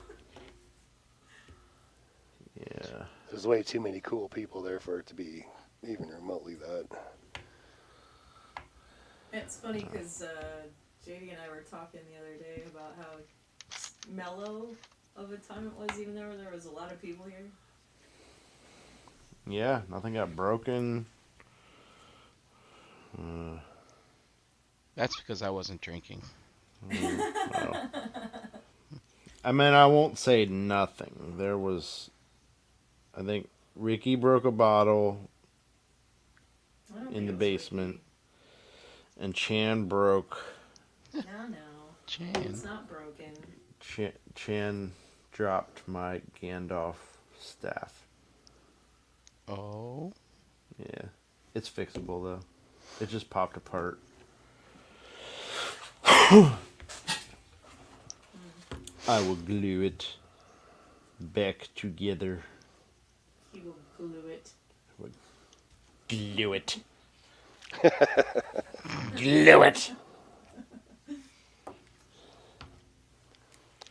Yeah. There's way too many cool people there for it to be even remotely that. It's funny because JD and I were talking the other day about how mellow of a time it was, even though there was a lot of people here. Yeah, nothing got broken. That's because I wasn't drinking. Well, I mean, I won't say nothing. There was, I think, Ricky broke a bottle I don't in think the it was basement, and Chan broke. Ricky. No, Chan. it's not broken. Chan dropped my Gandalf staff. Oh. Yeah, it's fixable though. It just popped apart. I will glue it back together. He will glue it. Glue it. Glue it.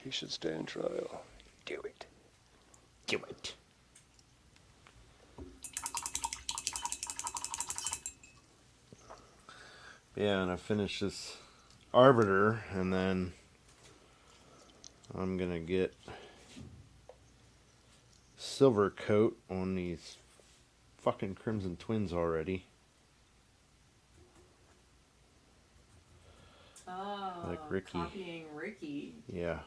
He should stand trial. Do it. Do it. Yeah, and I finished this Arbiter, and then I'm gonna get silver coat on these fucking Crimson Twins already. Oh, Like Ricky. copying Ricky. Yeah.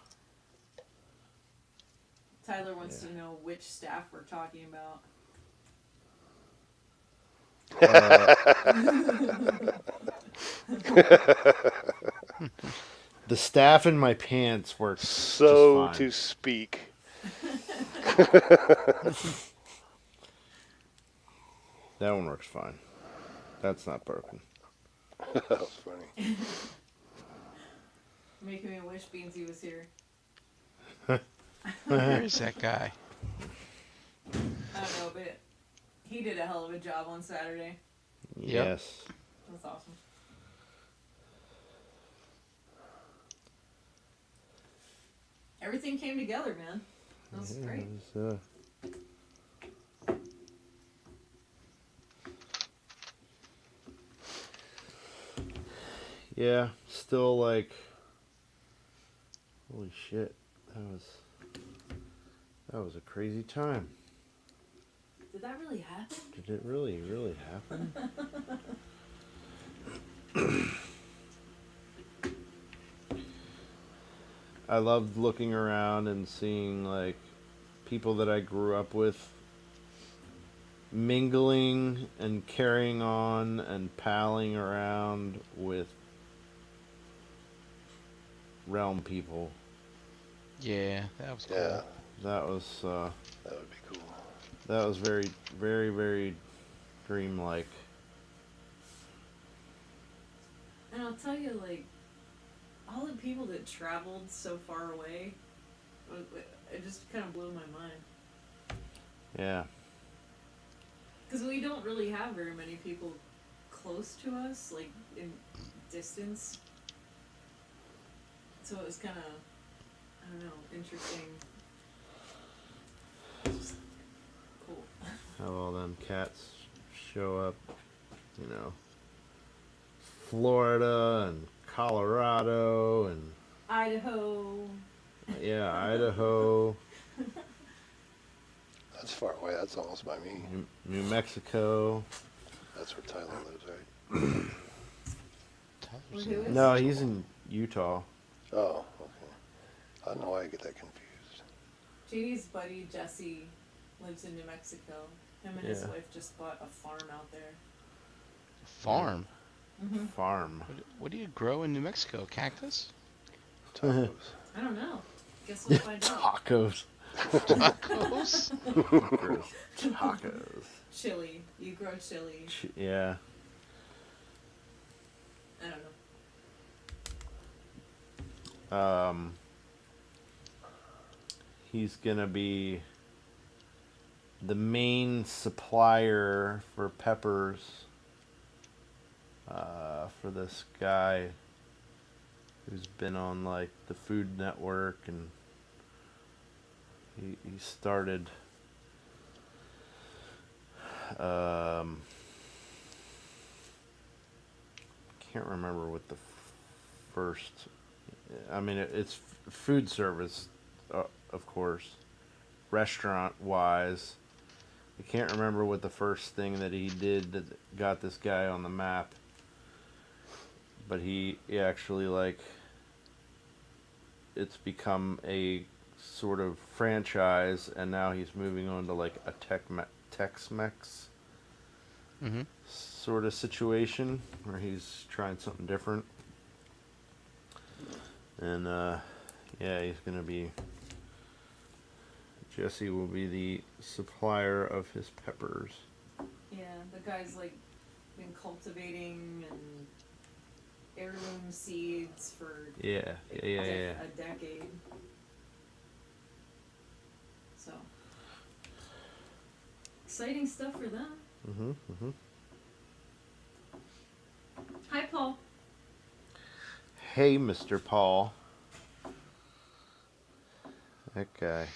Tyler wants Yeah. to know which staff we're talking about. The staff in my pants works So just to fine. speak. That one works fine. That's not broken. That was funny. Making me wish Beansy was here. Where is that guy? I don't know, but he did a hell of a job on Saturday. Yep. Yes. That's awesome. Everything came together, man. That was Yeah, great. it was, yeah, still like, holy shit, that was a crazy time. Did that really happen? Did it really, really happen? I loved looking around and seeing like people that I grew up with mingling and carrying on and palling around with realm people. Yeah, that was cool. Yeah, That was that would be cool. that was very, very, very dreamlike. And I'll tell you, like, all the people that traveled so far away, it just kind of blew my mind. Yeah. Because we don't really have very many people close to us, like, in distance. So it was kind of, I don't know, interesting. Just cool. How all them cats show up, you know, Florida and Colorado and Idaho. yeah, Idaho, That's far away. That's almost by me. New Mexico. That's where Tyler lives, right? Who is? No, he's in Utah. Oh, okay. I don't know why I get that confused. JD's buddy Jesse lives in New Mexico. Him and his Yeah. wife just bought a farm out there. Farm. Mm-hmm. Farm. What do you grow in New Mexico? Cactus? Tacos. I don't know. Guess we'll find out. Tacos. Tacos? Gross. Tacos. Chili. You grow chili. Yeah. I don't know. He's gonna be the main supplier for peppers for this guy who's been on like the Food Network, and he started can't remember what the first. I mean, it's food service, of course, restaurant wise. I can't remember what the first thing that he did that got this guy on the map. But he actually, like, it's become a sort of franchise, and now he's moving on to like a Tex-Mex sort of situation where he's trying something different. And yeah, he's gonna be. Jesse will be the supplier of his peppers. Yeah, the guy's like been cultivating and heirloom seeds for Yeah. a decade. So exciting stuff for them. Hi, Paul. Hey, Mr. Paul. That guy.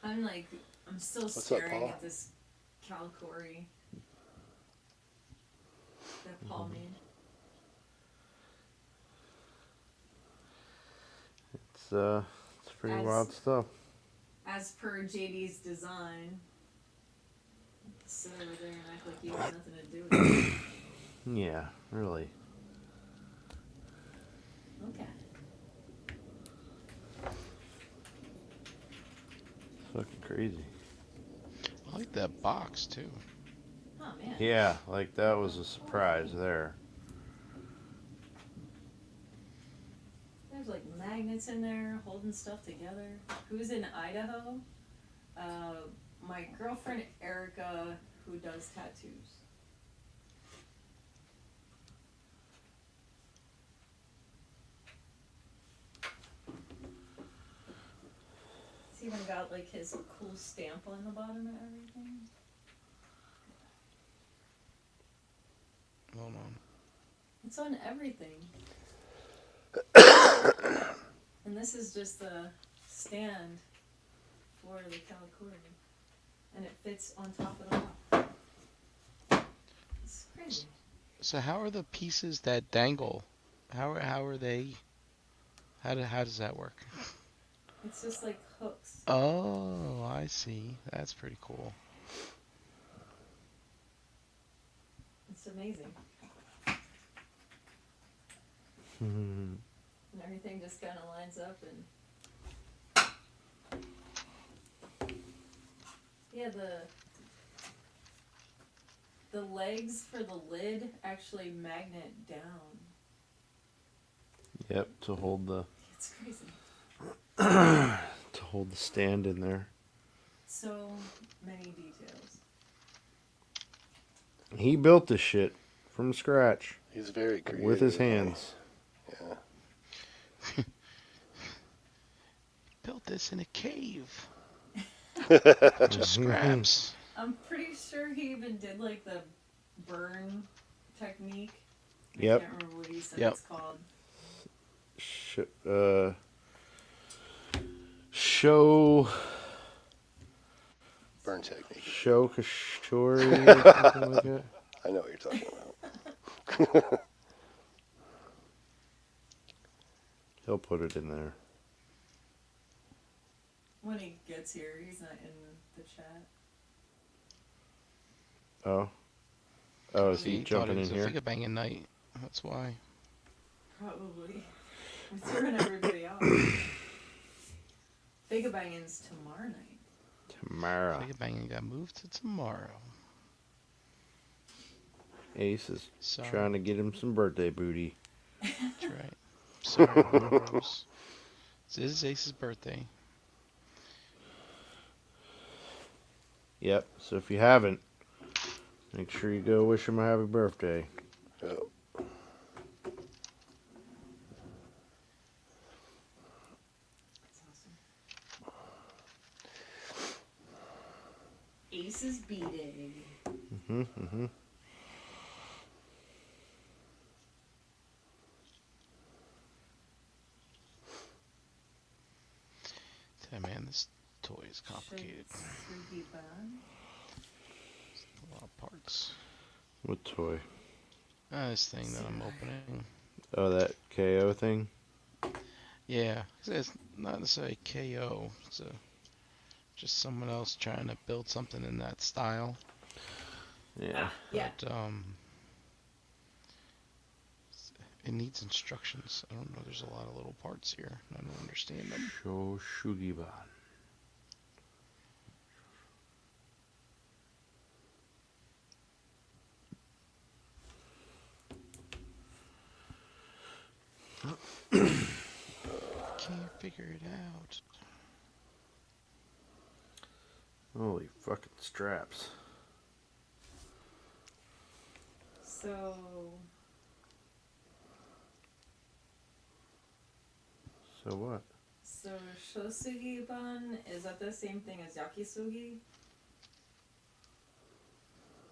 I'm still What's up, staring Paul? at this calicory that Paul made. It's pretty wild stuff. As per JD's design, sit over there and act like you have nothing to do with it. Yeah, really. Okay. It's fucking crazy. I like that box too. Oh man. Yeah, like that was a surprise there. There's like magnets in there holding stuff together. Who's in Idaho? My girlfriend Erica, who does tattoos. It's even got like his cool stamp on the bottom of everything. Hold on. It's on everything. And this is just the stand for the calicory. And it fits on top of the box. It's crazy. So how are the pieces that dangle? How are they? How does that work? It's just like hooks. Oh, I see. That's pretty cool. It's amazing. Mhm. And everything just kind of lines up and... Yeah, the legs for the lid actually magnet down. Yep, to hold the It's crazy. to hold the stand in there. So many details. He built this shit from scratch He's very creative. with his hands. Yeah. Built this in a cave. Mm-hmm. Just scraps. I'm pretty sure he even did like the burn technique. Yep. I can't remember what he said Yep. it's called. Show Burn technique. Kashori or something like that. I know what you're talking about. He'll put it in there. When he gets here, he's not in the chat. Oh. Oh, is See, he thought jumping it in was a here? figure banging night. That's why. Probably. We're throwing everybody off. Figure banging's tomorrow night. Tamara. Figure banging got moved to tomorrow. Ace is Sorry. trying to get him some birthday booty. That's right. Sorry, Rose. This is Ace's birthday. Yep. So if you haven't, make sure you go wish him a happy birthday. Oh, That's awesome. Mm-hmm. Yeah, man, this toy is complicated. Shitsugi-ban. A lot of parts. What toy? This thing that I'm opening. Oh, that KO thing? Yeah, it's not necessarily KO. It's just someone else trying to build something in that style. Yeah. Yeah. But it needs instructions. I don't know. There's a lot of little parts here. I don't understand them. Shoshugiban. Can't figure it out. Holy fucking straps. So So what? So shosugi-ban, is that the same thing as yakisugi?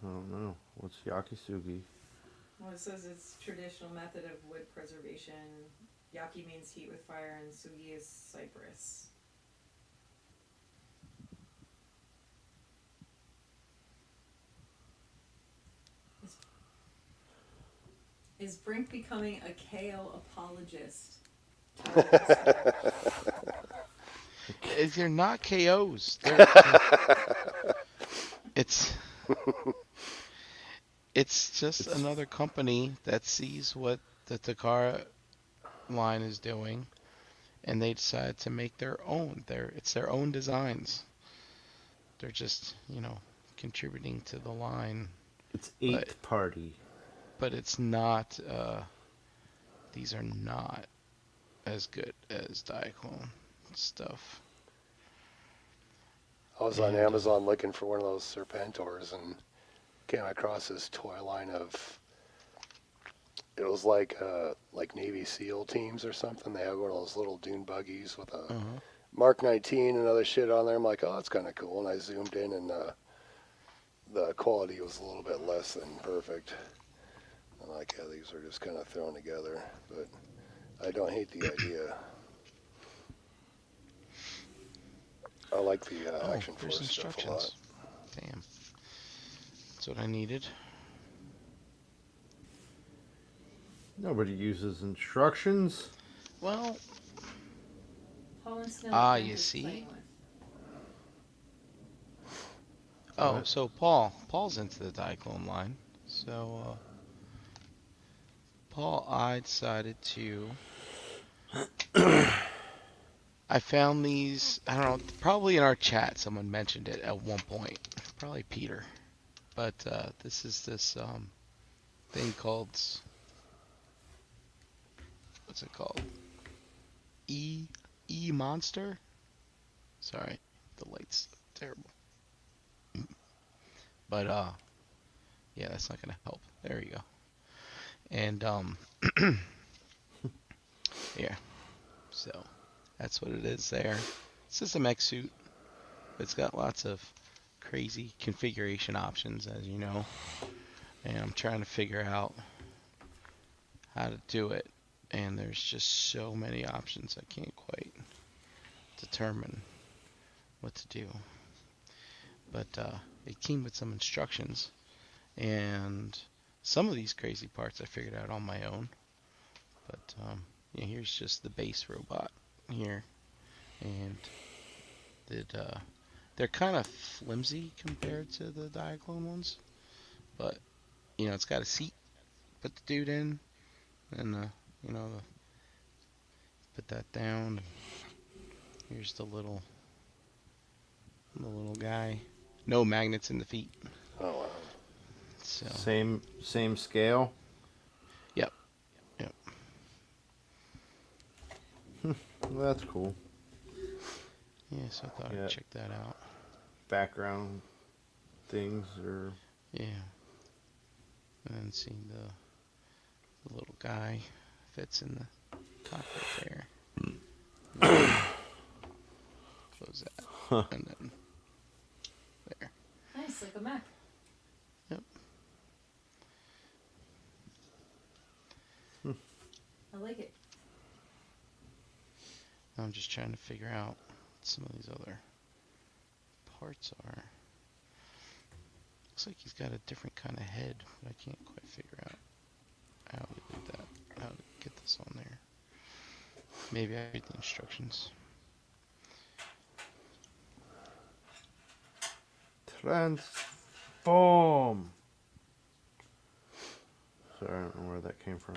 I don't know. What's yakisugi? Well, it says it's traditional method of wood preservation. Yaki means heat with fire, and sugi is cypress. Is Brink becoming a KO apologist? They're not KOs. It's just another company that sees what the Takara line is doing, and they decide to make their own. It's their own designs. They're just, contributing to the line. It's Eighth Party. But it's not, these are not as good as Diaclone stuff. I was on Amazon looking for one of those Serpentors and came across this toy line of, it was like Navy SEAL teams or something. They had one of those little dune buggies with a Mark 19 and other shit on there. I'm like, oh, that's kind of cool. And I zoomed in, and the quality was a little bit less than perfect. I'm like, yeah, these are just kind of thrown together. But I don't hate the idea. I like the Action Force stuff a lot. Damn. That's what I needed. Nobody uses instructions. Well, you see? Oh, What? so Paul's into the Diaclone line. So, I decided to. I found these, I don't know, probably in our chat someone mentioned it at one point. Probably Peter. But this is this thing called, what's it called? E-Monster? Sorry, the light's terrible. But yeah, that's not gonna help. There you go. And yeah, so that's what it is there. It's just a mech suit. It's got lots of crazy configuration options, as you know, and I'm trying to figure out how to do it, and there's just so many options I can't quite determine what to do. But it came with some instructions, and some of these crazy parts I figured out on my own. But yeah, here's just the base robot here, and they're kind of flimsy compared to the Diaclone ones, but it's got a seat, put the dude in, and put that down. Here's the little guy. No magnets in the feet. Oh, wow. So Same scale. Yep. Well, that's cool. Yeah, so I thought I'd check that out. Background things or Yeah. And then see the little guy fits in the cockpit there. Close that. And then there. Nice, like a Mac. Yep. I like it. I'm just trying to figure out what some of these other parts are. Looks like he's got a different kind of head, but I can't quite figure out how to do that. How to get this on there. Maybe I read the instructions. Transform. Sorry, I don't know where that came from.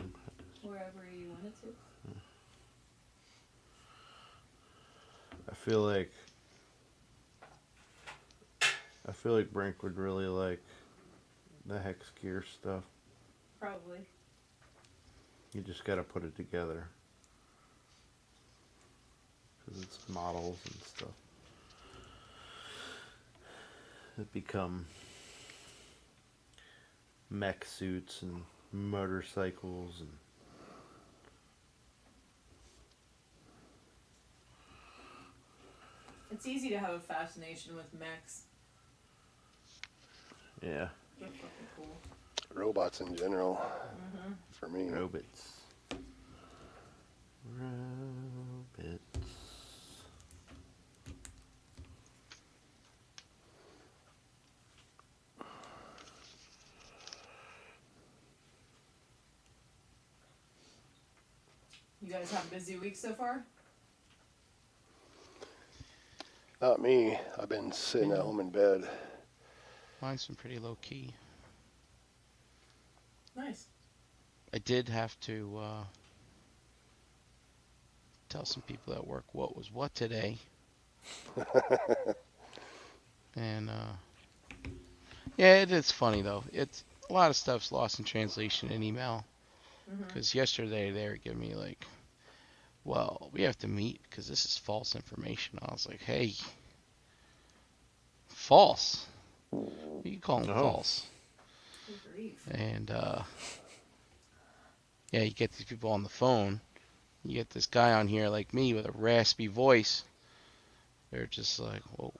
Wherever you want it to. I feel like Brink would really like the hex gear stuff. Probably. You just gotta put it together. Because it's models and stuff that become mech suits and motorcycles and It's easy to have a fascination with mechs. yeah, They're fucking cool. Robots in general, for me. robots. Robots. You guys have a busy week so far? Not me. I've been sitting at home in bed. Mine's been pretty low key. Nice. I did have to tell some people at work what was what today. And yeah, it is funny though. It's a lot of stuff's lost in translation in email. Because yesterday they were giving me like, well, we have to meet because this is false information. I was like, hey, false? You can call them false. Good grief. And yeah, you get these people on the phone. You get this guy on here like me with a raspy voice. They're just like, whoa.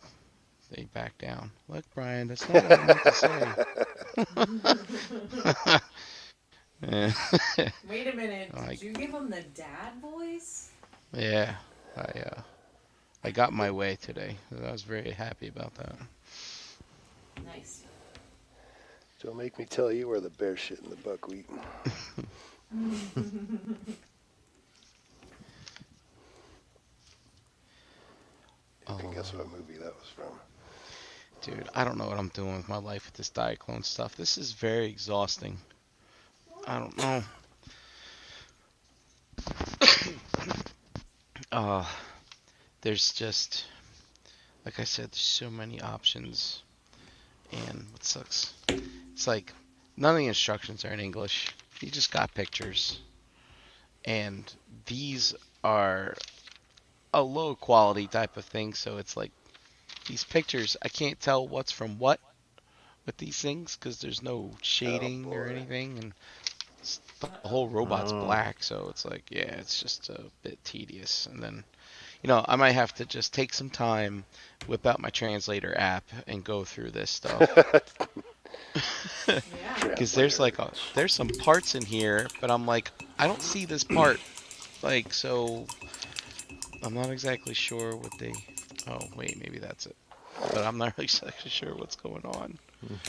They back down. Look, Brian, that's not what I meant to say. Wait a minute. Like- Did you give him the dad voice? Yeah, I got my way today. I was very happy about that. Nice. Don't make me tell you where the bear shit in the buckwheat. You can guess what movie that was from. Dude, I don't know what I'm doing with my life with this Diaclone stuff. This is very exhausting. I don't know. There's just, like I said, there's so many options. And what sucks, it's like none of the instructions are in English. You just got pictures. And these are a low quality type of thing, so it's like these pictures, I can't tell what's from what with these things because there's no shading or anything, and the whole robot's black, so it's like, yeah, it's just a bit tedious. And then, you know, I might have to just take some time, whip out my translator app, and go through this stuff. Yeah. Because there's some parts in here, but I'm like, I don't see this part. Like, so I'm not exactly sure what they. Oh wait, maybe that's it. But I'm not really exactly sure what's going on.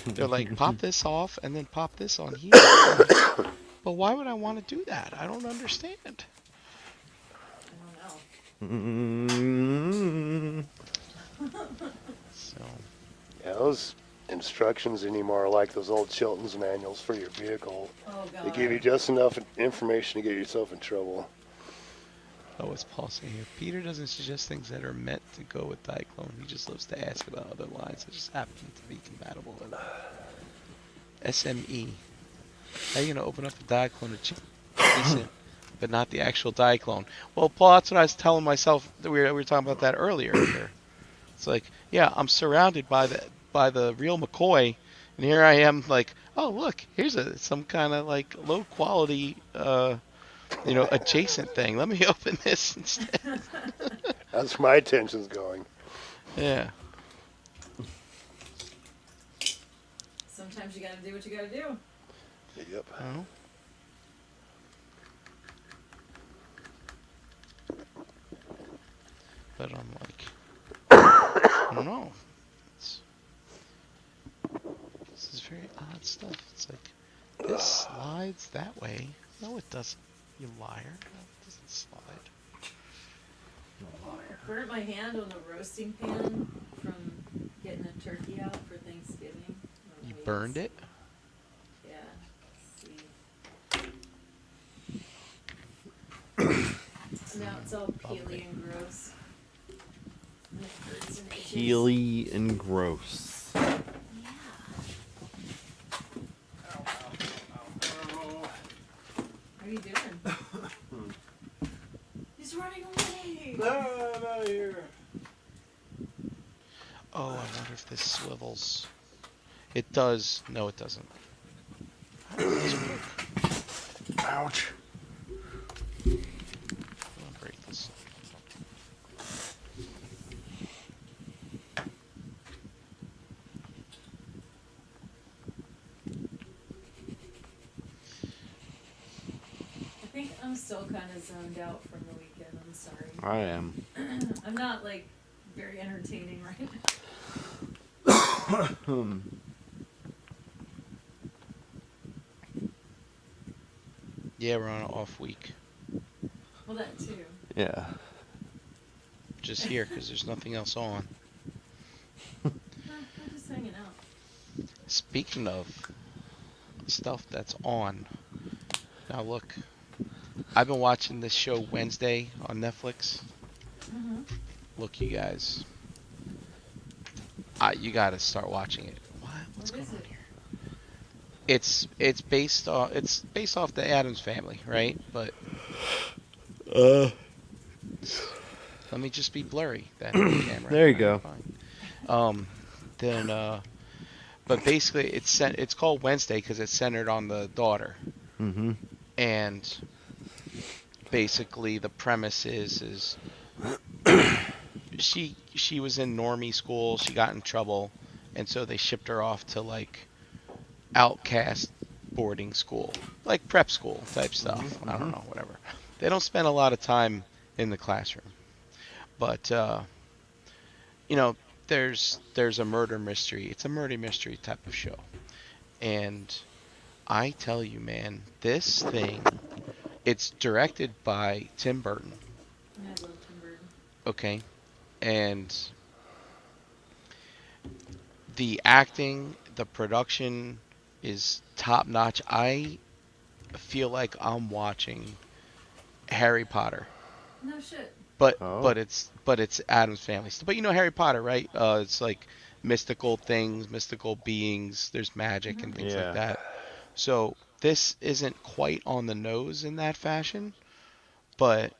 They're like, pop this off and then pop this on here. But why would I want to do that? I don't understand. I Mm-hmm. So Yeah, those instructions anymore are like those old Chilton's manuals for your vehicle. Oh, God. They give you just enough information to get yourself in trouble. oh, it's Paul saying here. Peter doesn't suggest things that are meant to go with Diaclone. He just loves to ask about other lines that just happen to be compatible with it. SME. How are you gonna open up a Diaclone to decent, but not the actual Diaclone? Well, Paul, that's what I was telling myself. That we were talking about that earlier. Here. It's like, yeah, I'm surrounded by the real McCoy, and here I am, like, oh look, here's some kind of like low quality, adjacent thing. Let me open this instead. That's where my attention's going. Yeah. Sometimes you gotta do what you gotta do. Yep. Oh. but I'm like, I don't know. This is very odd stuff. It's like, this slides that way. No, it doesn't. You liar. No, it doesn't slide. I burnt my hand on the roasting pan from getting a turkey out for Thanksgiving. You burned it? Yeah. See. Now it's all peely and gross. And it hurts and itches. Peely and gross. Yeah. What are you doing? He's running away! No, I'm out of here. Oh, I wonder if this swivels. It does. No, it doesn't. How does this work? Ouch. I'm gonna break this. I think I'm still kind of zoned out from the weekend. I'm sorry. I am. I'm not like very entertaining right now. Yeah, we're on an off week. Well, that too. Yeah. Just here because there's nothing else on. I'm just hanging out. Speaking of stuff that's on, now look, I've been watching this show Wednesday on Netflix. Mm-hmm. Look, you guys, you gotta start watching it. What's going on here? It's based off the Addams Family, right? But let me just be blurry. That camera. There you go. Fine. But basically, it's called Wednesday because it's centered on the daughter. Mm-hmm. And basically, the premise is she was in normie school. She got in trouble, and so they shipped her off to like outcast boarding school, like prep school type stuff. Mm-hmm. I don't know, whatever. They don't spend a lot of time in the classroom, but there's a murder mystery. It's a murder mystery type of show, and I tell you, man, this thing. It's directed by Tim Burton. I love Tim Burton. Okay, and the acting, the production is top notch. I feel like I'm watching Harry Potter, No shit. but Oh. but it's Addams Family. But you know Harry Potter, right? It's like mystical things, mystical beings. There's magic and things Yeah. like that. So this isn't quite on the nose in that fashion, but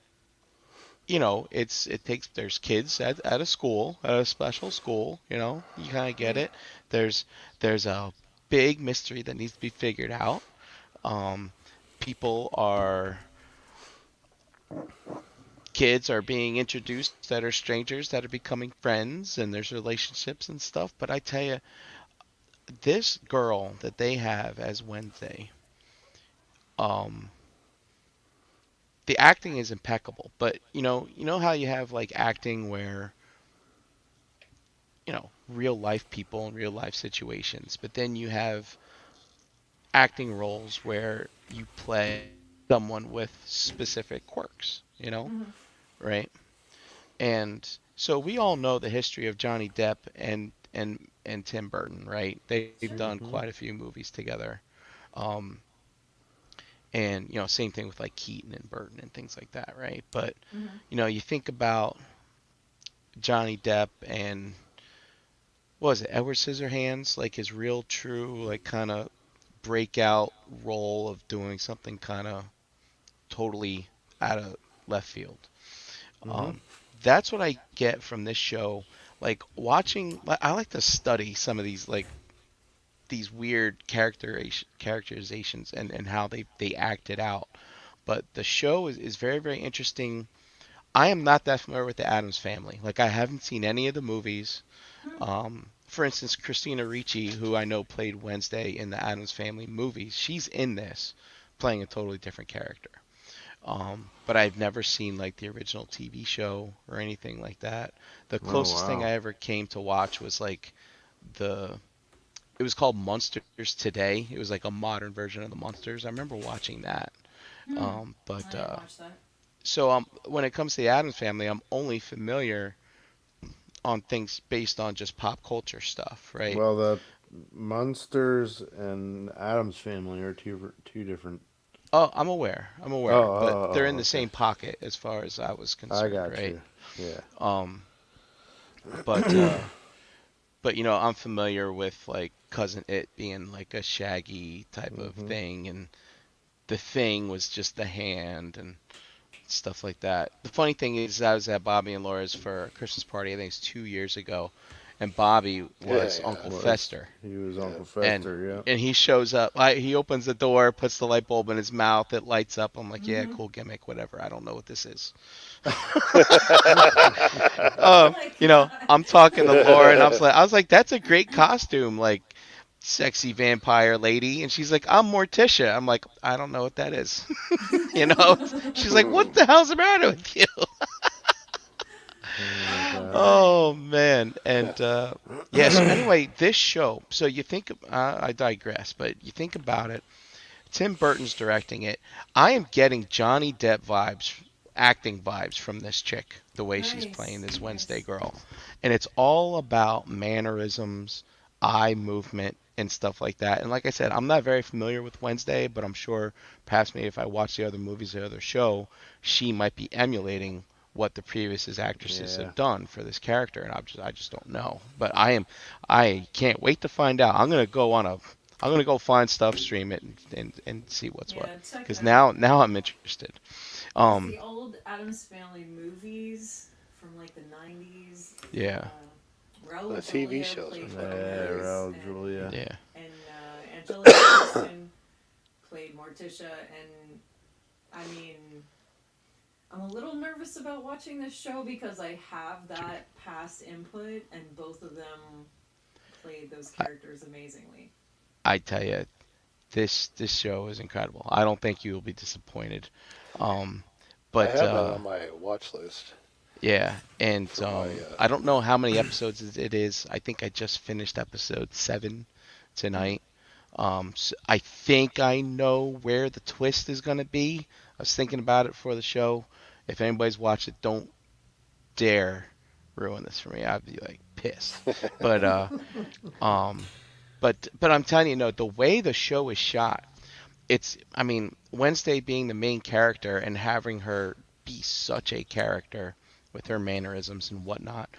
there's kids at a school, at a special school, you kind of get it. There's a big mystery that needs to be figured out. People kids are being introduced that are strangers that are becoming friends, and there's relationships and stuff. But I tell you, this girl that they have as Wednesday, the acting is impeccable. But you know how you have like acting where real life people in real life situations, but then you have acting roles where you play someone with specific quirks, Mm-hmm. right? And so we all know the history of Johnny Depp and Tim Burton, right? They've Sure. done Mhm. quite a few movies together. Um, and same thing with like Keaton and Burton and things like that, right? But Mm-hmm. you think about Johnny Depp and what was it, Edward Scissorhands, like his real true like kind of breakout role of doing something kind of totally out of left field. Mhm. Um, that's what I get from this show. Like watching, I like to study some of these weird characterizations and how they act it out. But the show is very, very interesting. I am not that familiar with the Addams Family. Like I haven't seen any of the movies. For instance, Christina Ricci, who I know played Wednesday in the Addams Family movies, she's in this playing a totally different character. But I've never seen like the original TV show or anything like that. The Oh closest thing wow. I ever came to watch was like the it was called Monsters Today. It was like a modern version of the Monsters. I remember watching that. Hmm. But I didn't watch that. so when it comes to the Addams Family, I'm only familiar on things based on just pop culture stuff, right? Well, the Munsters and Adams Family are two different. Oh, I'm aware. I'm Oh, aware, but oh, they're in oh, the okay. same pocket as far as I was I concerned, got right? you. Yeah. Um, but I'm familiar with like Cousin It being like a Shaggy type of Mhm. thing, and the Thing was just the hand and stuff like that. The funny thing is, I was at Bobby and Laura's for a Christmas party. I think it's 2 years ago, and Bobby Yeah, was yeah, Uncle Was Fester. he was yeah. Uncle and Fester? Yeah. and he shows up. He opens the door, puts the light bulb in his mouth, it lights up. I'm like, yeah, Mm-hmm. cool gimmick, whatever. I don't know what this is. Oh my god. I'm talking to Laura, and I was like, that's a great costume, like sexy vampire lady. And she's like, I'm Morticia. I'm like, I don't know what that is. you know, she's like, what the hell's the matter with you? Oh my Oh gosh. Oh my. man, and yeah. So anyway, this show. So you think I digress, but you think about it. Tim Burton's directing it. I am getting Johnny Depp vibes, acting vibes from this chick, the way she's playing Nice. this Wednesday Nice. girl. And it's all about mannerisms, eye movement, and stuff like that. And like I said, I'm not very familiar with Wednesday, but I'm sure perhaps maybe if I watch the other movies, the other show, she might be emulating what the previous actresses Yeah. have done for this character, and I just don't know. But I can't wait to find out. I'm gonna go find stuff, stream it, and see what's what. Yeah, check Because that out. now I'm interested. Because Um, the old Adams Family movies from like the 90s, yeah, Raul The TV Julia shows are played fucking Yeah, great. Rose, Raul Julia. yeah. and Angelica Houston played Morticia, and I mean, I'm a little nervous about watching this show because I have that past input, and both of them played those I, characters amazingly. I tell you, this show is incredible. I don't think you will be disappointed. Um, I but have that on my watch list yeah, and for my. I don't know how many episodes it is. I think I just finished episode 7 Mm. tonight. So I think I know where the twist is gonna be. I was thinking about it for the show. If anybody's watched it, don't dare ruin this for me. I'd be like pissed. But um, but I'm telling you, no, the way the show is shot, I mean, Wednesday being the main character and having her be such a character with her mannerisms and whatnot.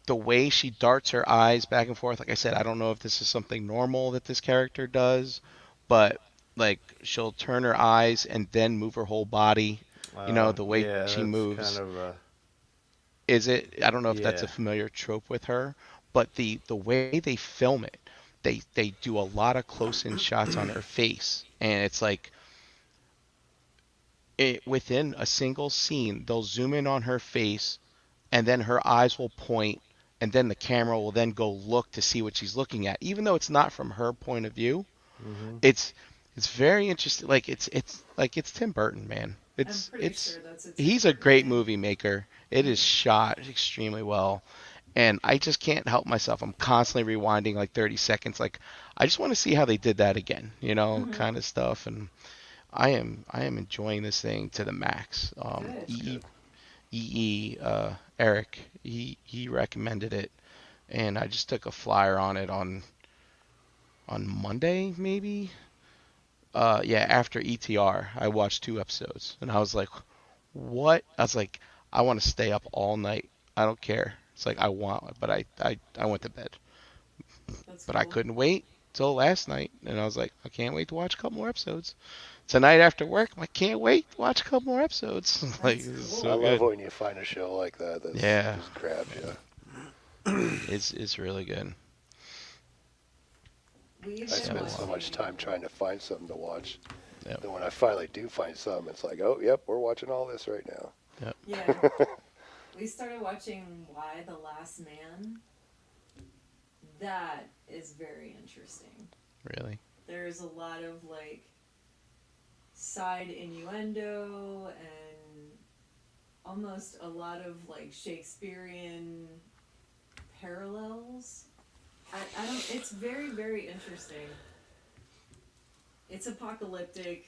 The way she darts her eyes back and forth, like I said, I don't know if this is something normal that this character does, but like she'll turn her eyes and then move her whole body. The way Yeah, she that's kind moves. of a Is it? I don't know if that's a yeah. familiar trope with her, but the way they film it, they do a lot of close in shots on her face, and it's like within a single scene, they'll zoom in on her face, and then her eyes will point, and then the camera will then go look to see what she's looking at, even though it's not from her point of view. Mhm. It's it's very interesting. Like it's Tim Burton, man. I'm It's pretty it's sure that's a Tim he's a Burton great thing. movie maker. It is shot extremely well, and I just can't help myself. I'm constantly rewinding like 30 seconds. Like I just want to see how they did that again, Mm-hmm. kind of stuff. And I am enjoying this thing to the max. Good. That's good. Eric, he recommended it, and I just took a flyer on it on Monday maybe. Yeah, after ETR, I watched 2 episodes, and I was like, what? I was like, I want to stay up all night. I don't care. It's like I want, but I went to bed, That's but I cool. couldn't wait till last night, and I was like, I can't wait to watch a couple more episodes. Tonight after work, I can't wait to watch a couple more episodes. Like That's this is I so cool. love good. when you find a show like that that's Yeah, just grabs you. it's really good. We've I been So spend so much watching. time trying to find something to watch. yep, Then when I finally do find something, it's like, oh, yep, we're watching all this right yep. Yeah, we started watching Why the Last Man. That is very interesting. Really. There's a lot of like side innuendo and almost a lot of like Shakespearean parallels. I don't. It's very, very interesting. It's apocalyptic.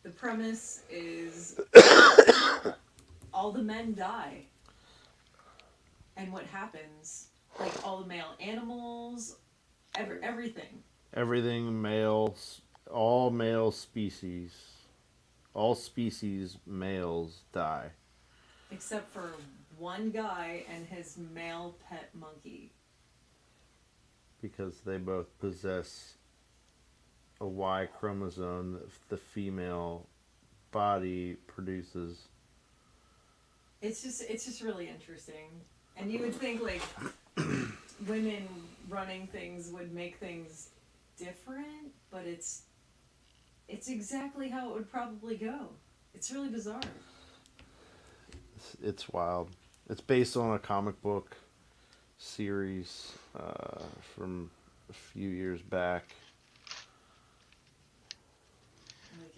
The premise is all the men die. And what happens? Like all the male animals, everything. Everything males, all male species, all species males die. Except for one guy and his male pet monkey. Because they both possess a Y chromosome that the female body produces. It's just really interesting. And you would think like women running things would make things different, but it's exactly how it would probably go. It's really bizarre. It's wild. It's based on a comic book series from a few years back.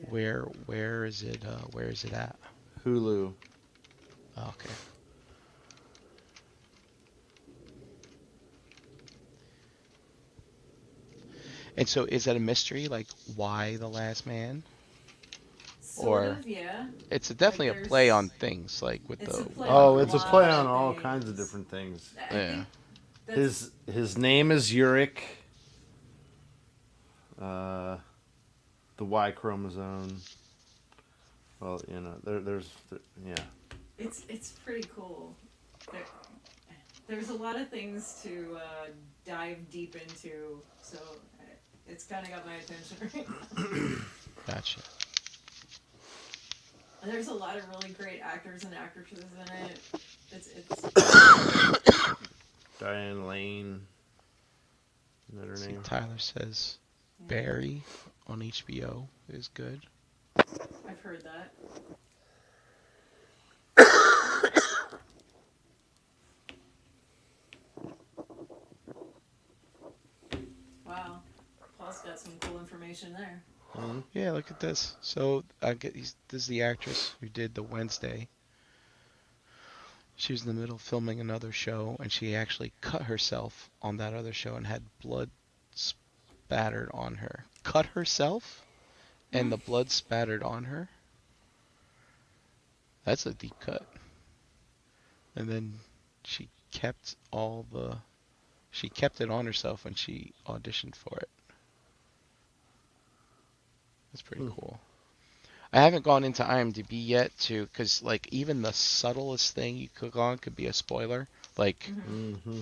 Where is it? Where is it at? Hulu. Oh, okay. And so, is that a mystery? Like, why the last man? Sort of, yeah. It's definitely Like a play there's- on things, like with It's the. a play Oh, on it's a lot play of on all kinds of things. different things. I think that's- His name is Uric. The Y chromosome. Well, you know, yeah. It's pretty cool. There's a lot of things to dive deep into, so it's kind of got my attention right now. Gotcha. And there's a lot of really great actors and actresses in it. It's Diane Lane. Is that her See, name? Tyler says Barry on HBO is good. I've heard that. Wow, Paul's got some cool information there. Mm-hmm. Yeah, look at this. So this is the actress who did the Wednesday. She was in the middle of filming another show, and she actually cut herself on that other show and had blood spattered on her. Cut herself, and the blood spattered on her. That's a deep cut. And then she kept it on herself when she auditioned for it. That's pretty cool. I haven't gone into IMDb yet because like even the subtlest thing you click on could be a spoiler, like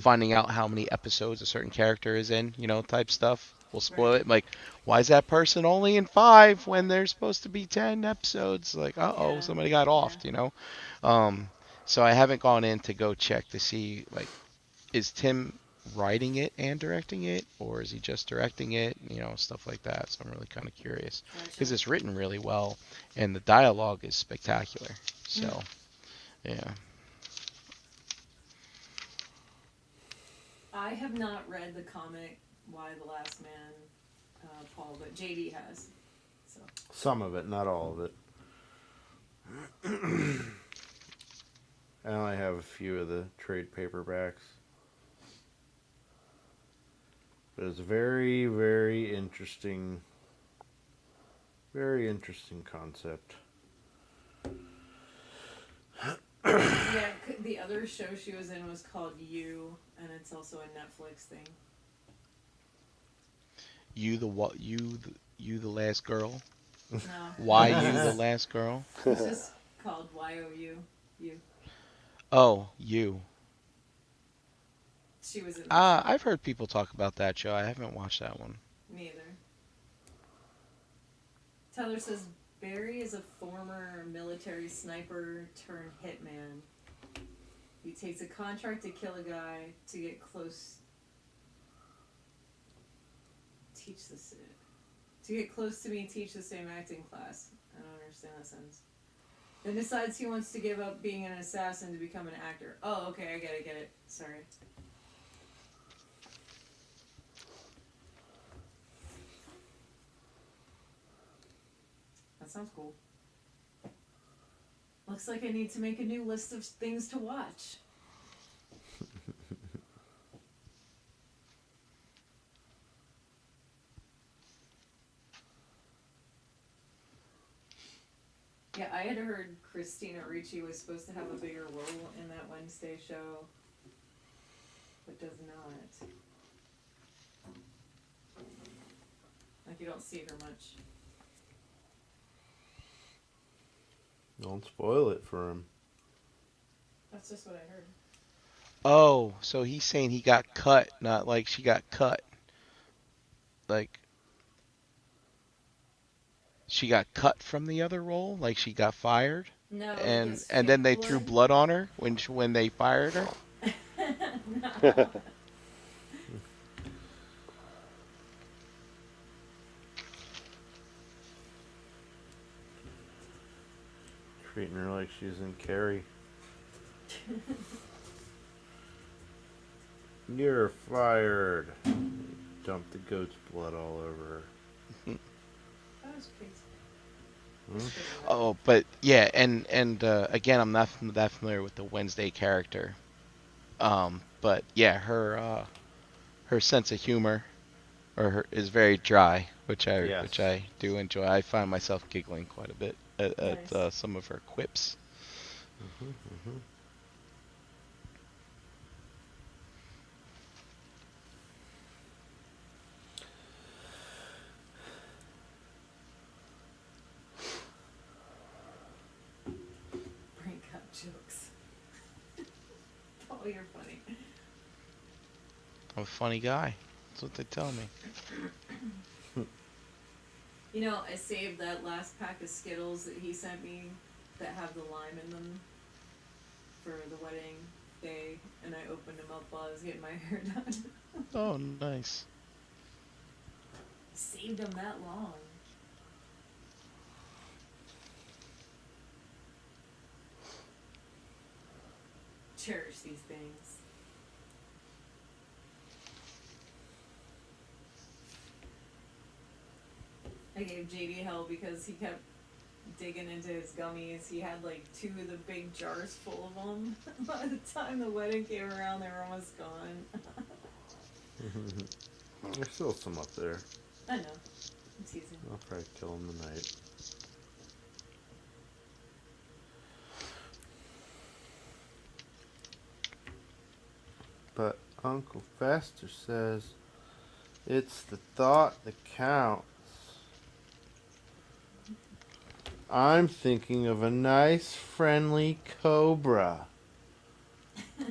finding out how many episodes a certain character is in, type stuff will spoil it. Like, why is that person only in 5 when there's supposed to be 10 episodes? Like, somebody got offed. So I haven't gone in to go check to see, like, is Tim writing it and directing it, or is he just directing it? Stuff like that. So I'm really kind of curious because it's written really well and the dialogue is spectacular. So, yeah. I have not read the comic Why the Last Man, Paul, but JD has. So. Some of it, not all of it. I only have a few of the trade paperbacks. But it's very, very interesting. Very interesting concept. Yeah, the other show she was in was called You, and it's also a Netflix thing. You the last girl? No. Why you the last girl? It's just called YOU. You. Oh, You. She was in. I've heard people talk about that show. I haven't watched that one. Me either. Tyler says Barry is a former military sniper turned hitman. He takes a contract to kill a guy to get close. To get close to me, teach the same acting class. I don't understand that sentence. Then decides he wants to give up being an assassin to become an actor. Oh, okay, I get it. Sorry. sounds cool. Looks like I need to make a new list of things to watch. Yeah, I had heard Christina Ricci was supposed to have a bigger role in that Wednesday show, but does not. Like, you don't see her much. Don't spoil it for him. That's just what I heard. Oh, so he's saying he got cut, not like she got cut. Like she got cut from the other role, like she got fired, No, and because then they fake threw blood on her when they fired her. No. Treating her like she's in Carrie. You're fired. Dumped the goat's blood all over her. That was crazy. Oh, but yeah, and again, I'm not that familiar with the Wednesday character. But yeah, her sense of humor is very dry, which Yes. I do enjoy. I find myself giggling quite a bit at Nice. some of her quips. Break up jokes. Oh, you're funny. I'm a funny guy. That's what they tell me. You know, I saved that last pack of Skittles that he sent me that have the lime in them for the wedding day, and I opened them up while I was getting my hair done. Oh, nice. Saved them that long. Cherish these things. I gave JD hell because he kept digging into his gummies. He had like 2 of the big jars full of them. By the time the wedding came around, they were almost gone. There's still some up there. I know. I'm teasing. I'll probably kill them tonight. But Uncle Fester says it's the thought that counts. I'm thinking of a nice, friendly cobra. I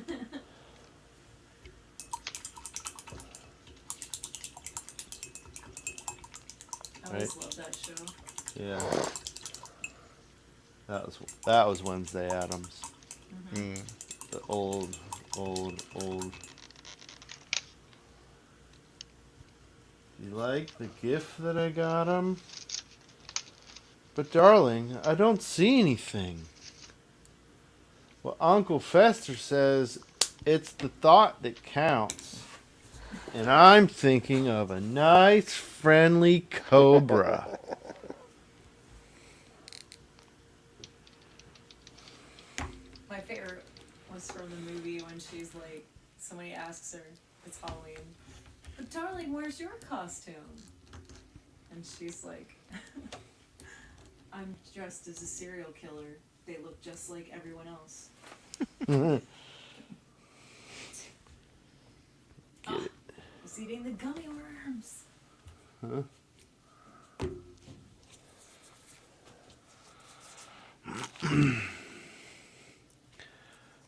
always loved that show. Yeah. That was Wednesday Addams. Mm. The old. You like the gift that I got him? But darling, I don't see anything. Well, Uncle Fester says it's the thought that counts. And I'm thinking of a nice, friendly cobra. My favorite was from the movie when she's like, somebody asks her, it's Halloween, but darling, where's your costume? And she's like, I'm dressed as a serial killer. They look just like everyone else. Get it. He's eating the gummy worms. Huh?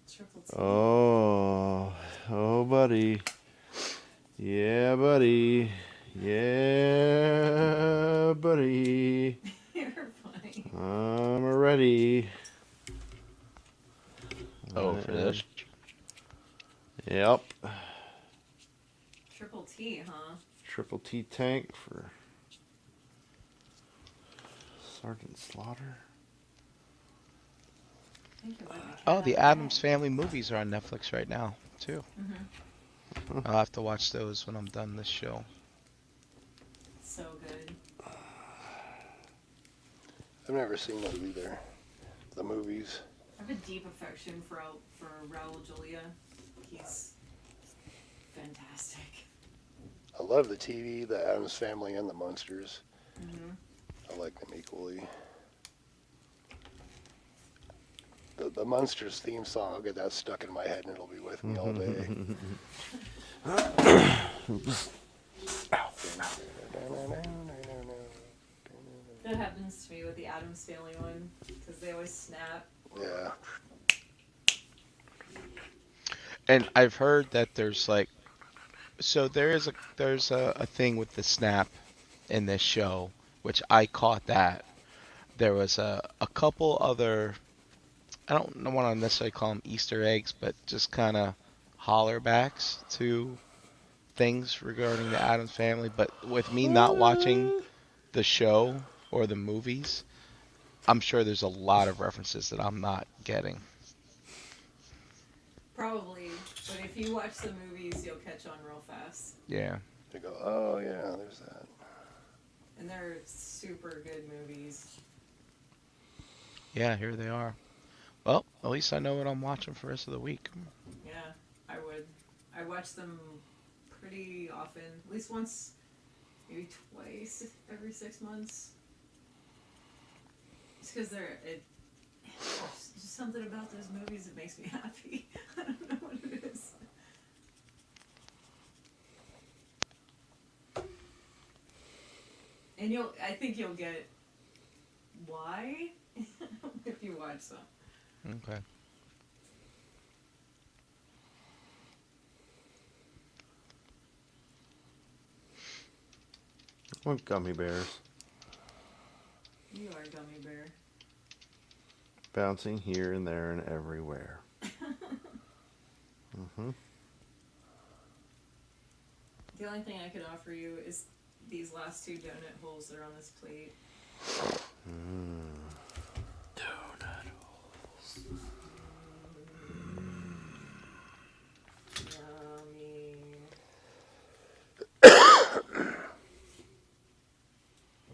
Triple T. Oh, buddy. Yeah, buddy. Yeah, buddy. You're funny. I'm ready. Oh, for this? Yep. Triple T, huh? Triple T tank for Sergeant Slaughter. I think you're letting the cat Oh, out the of Addams bag. Family movies are on Netflix right now too. Mhm. I'll have to watch those when I'm done this show. So good. I've never seen it either. The movies. I have a deep affection for Raul Julia. He's fantastic. I love the TV, the Addams Family, and the Munsters. Mm-hmm. I like them equally. The Munsters theme song, I'll get that stuck in my head and it'll be with me all day. That happens to me with the Addams Family one, because they always snap. Yeah. And I've heard that there's like, so there's a thing with the snap in this show, which I caught that. There was a couple other, I don't want to necessarily call them Easter eggs, but just kind of hollerbacks to things regarding the Addams Family. But with me not watching the show or the movies, I'm sure there's a lot of references that I'm not getting. Probably, but if you watch the movies, you'll catch on real fast. Yeah. They go, oh yeah, there's that. And they're super good movies. Yeah, here they are. Well, at least I know what I'm watching for the rest of the week. Yeah, I would. I watch them pretty often, at least once, maybe twice every 6 months. It's because there's just something about those movies that makes me happy. I don't know what it is. And I think you'll get why if you watch them. Okay. What gummy bears? You are a gummy bear. Bouncing here and there and everywhere. Mm-hmm. The only thing I could offer you is these last 2 donut holes that are on this plate. Donut holes. Yummy.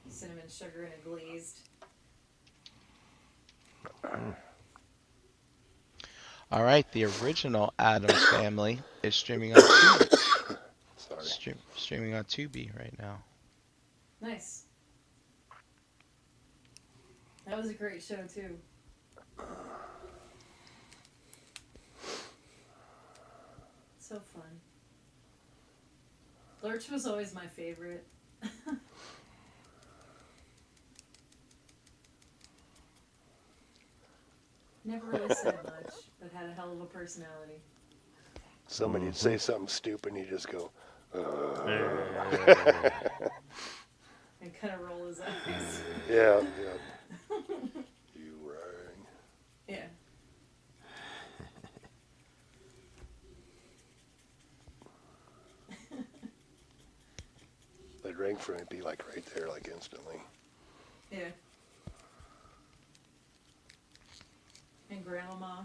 Cinnamon sugar and a glazed. All right, the original Addams Family is streaming on Tubi. Sorry. Streaming on Tubi right now. Nice. That was a great show too. So fun. Lurch was always my favorite. Never really said much, but had a hell of a personality. Somebody'd say something stupid and he'd just go, And kind of roll his eyes. yeah, yeah. You rang. Yeah. They'd ring for me, be like right there, like instantly. Yeah. And grandma.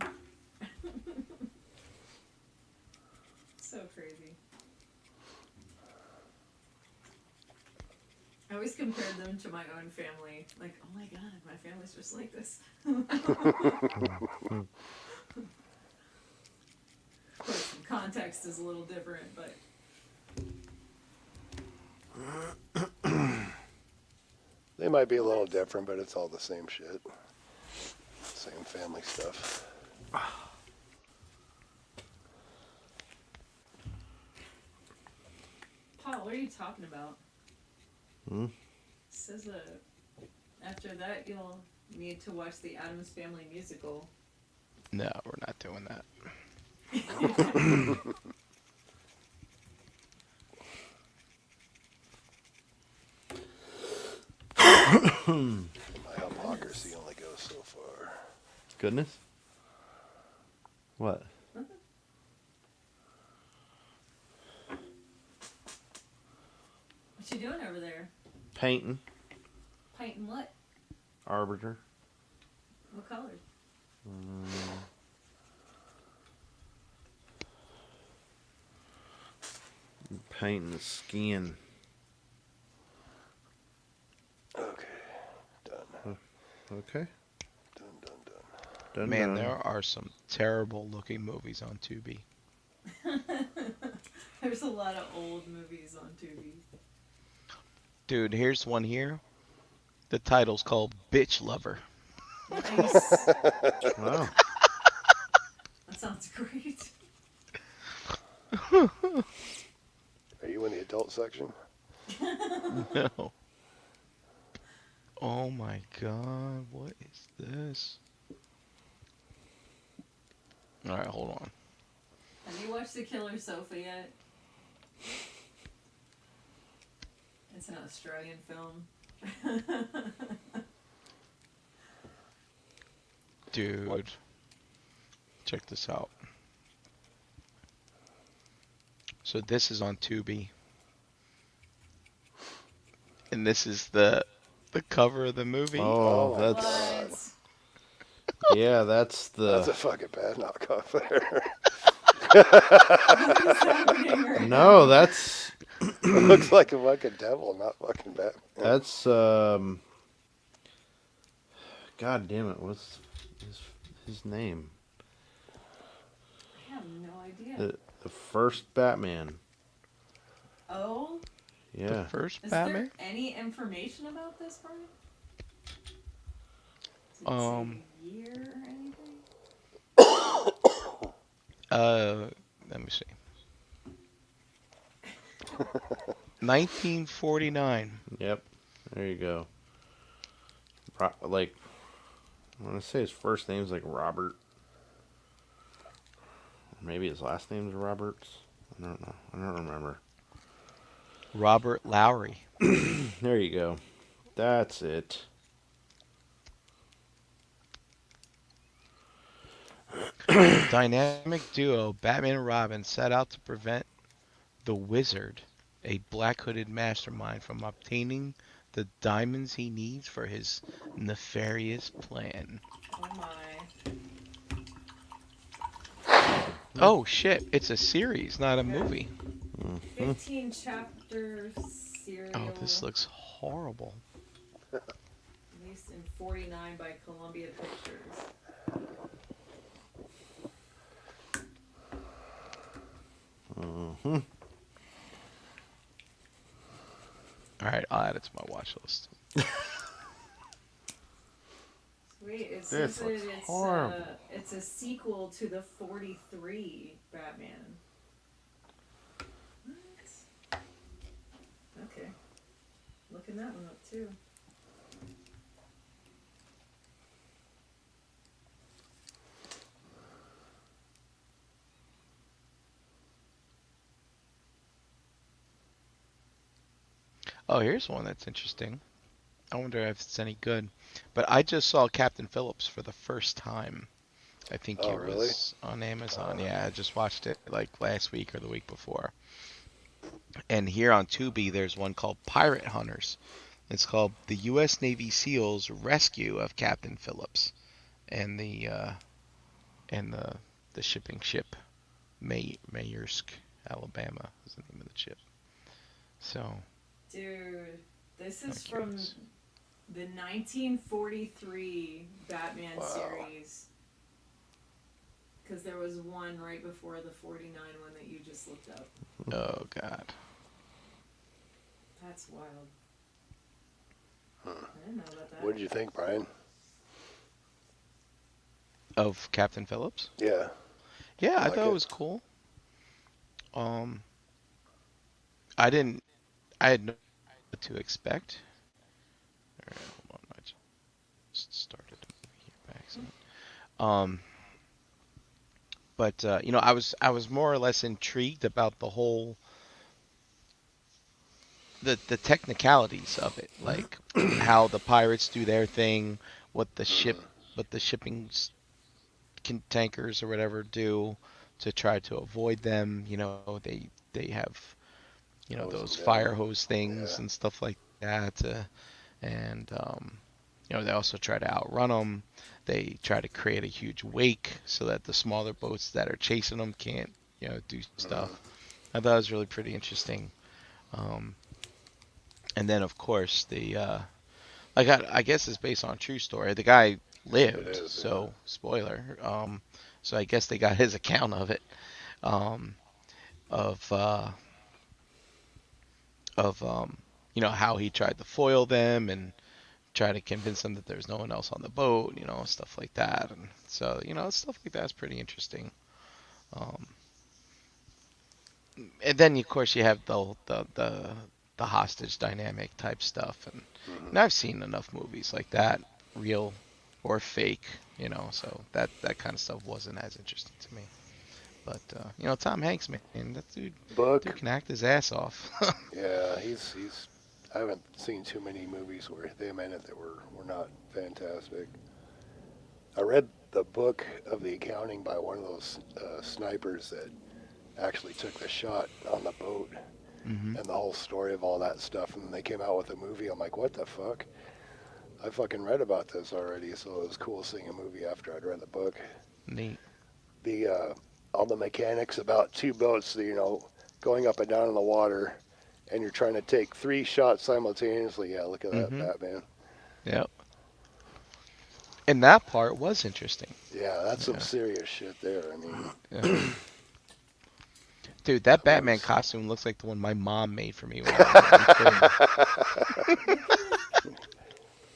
So crazy. I always compared them to my own family. Like, oh my god, my family's just like this. Of course, the context is a little different, but They might be a little different, but it's all the same shit. Same family stuff. Paul, what are you talking about? It says after that you'll need to watch the Addams Family musical. No, we're not doing that. My hypocrisy only goes so far. Goodness. What? What you doing over there? Painting. Painting what? Arbiter. What color? Painting the skin. Okay, done. Okay. Dun, dun, dun. Done. Man, Done. there are some terrible looking movies on Tubi. There's a lot of old movies on Tubi. Dude, here's one here. The title's called Bitch Lover. Nice. Wow. That sounds great. Are you in the adult section? No. Oh my god, what is this? Alright, hold on. Have you watched The Killer Sofa yet? It's an Australian film. Dude. What? Check this out. So this is on Tubi. And this is the cover of the movie. Oh, my that's God. yeah. That's That's a the fucking bad knockoff there. What is happening right now? no. That's It looks like a fucking devil, not fucking Batman. that's God damn it! What's his name? I have no idea. The first Batman. Oh? The Yeah. first Is Batman? there any information about this, Brian? Does it Um, say year or anything? Let me see. 1949. Yep. There you go. Like, I want to say his first name's like Robert. Maybe his last name's Roberts. I don't know. I don't remember. Robert Lowry. There you go. That's it. Dynamic duo Batman and Robin set out to prevent the Wizard, a black-hooded mastermind, from obtaining the diamonds he needs for his nefarious plan. Oh my. Oh shit, it's a series, not a movie. 15 chapter serial. Oh, this looks horrible. Released in 49 by Columbia Pictures. Mm-hmm. Alright, I'll add it to my watch list. Sweet. It This says that looks it's horrible. it's a sequel to the 43 Batman. What? Okay. Looking that one up too. Oh, here's one that's interesting. I wonder if it's any good. But I just saw Captain Phillips for the first time. I think Oh, it really? was on Amazon. Yeah, I just watched it like last week or the week before. And here on Tubi, there's one called Pirate Hunters. It's called The U.S. Navy SEALs Rescue of Captain Phillips and the shipping ship Maersk, Alabama is the name of the ship. So Dude, this I'm is from curious. the 1943 Batman Wow. series. Because there was one right before the 49 one that you just looked up. Oh God. That's wild. I didn't know about that. What did you think, Brian? Of Captain Phillips? Yeah. Yeah, I Like thought it? it was cool. I didn't. I had no what to expect. All right, hold on, I just started the movie here by accident. But I was more or less intrigued about the whole the technicalities of it, like how the pirates do their thing, what the shipping tankers or whatever do to try to avoid them. They have those Yeah. fire hose things Yeah. and stuff like that, and they also try to outrun them. They try to create a huge wake so that the smaller boats that are chasing them can't do stuff. I thought it was really pretty interesting. And then of course the I guess it's based on a true story. The guy It lived, is. so spoiler. So I guess they got his account of it. Um, of of how he tried to foil them and try to convince them that there's no one else on the boat, stuff like that. And so, stuff like that's pretty interesting. Um, and then of course you have the hostage dynamic type stuff, and Yeah. I've seen enough movies like that, real or fake, so that kind of stuff wasn't as interesting to me. But Tom Hanks, man, that dude Book. can act his ass off. Yeah, he's. I haven't seen too many movies where them in it that were not fantastic. I read the book of the accounting by one of those snipers that actually took the shot on the boat hmm and the whole story of all that stuff. And then they came out with a movie. I'm like, what the fuck? I fucking read about this already, so it was cool seeing a movie after I'd read the book. Neat. The all the mechanics about two boats, going up and down in the water, and you're trying to take 3 shots simultaneously. Yeah, look at that, hmm Batman. Yep. And that part was interesting. Yeah, that's some Yeah. serious shit there. I mean, Yeah. Dude, that that Batman was. costume looks like the one my mom made for me when I was a wee kid. Look at this.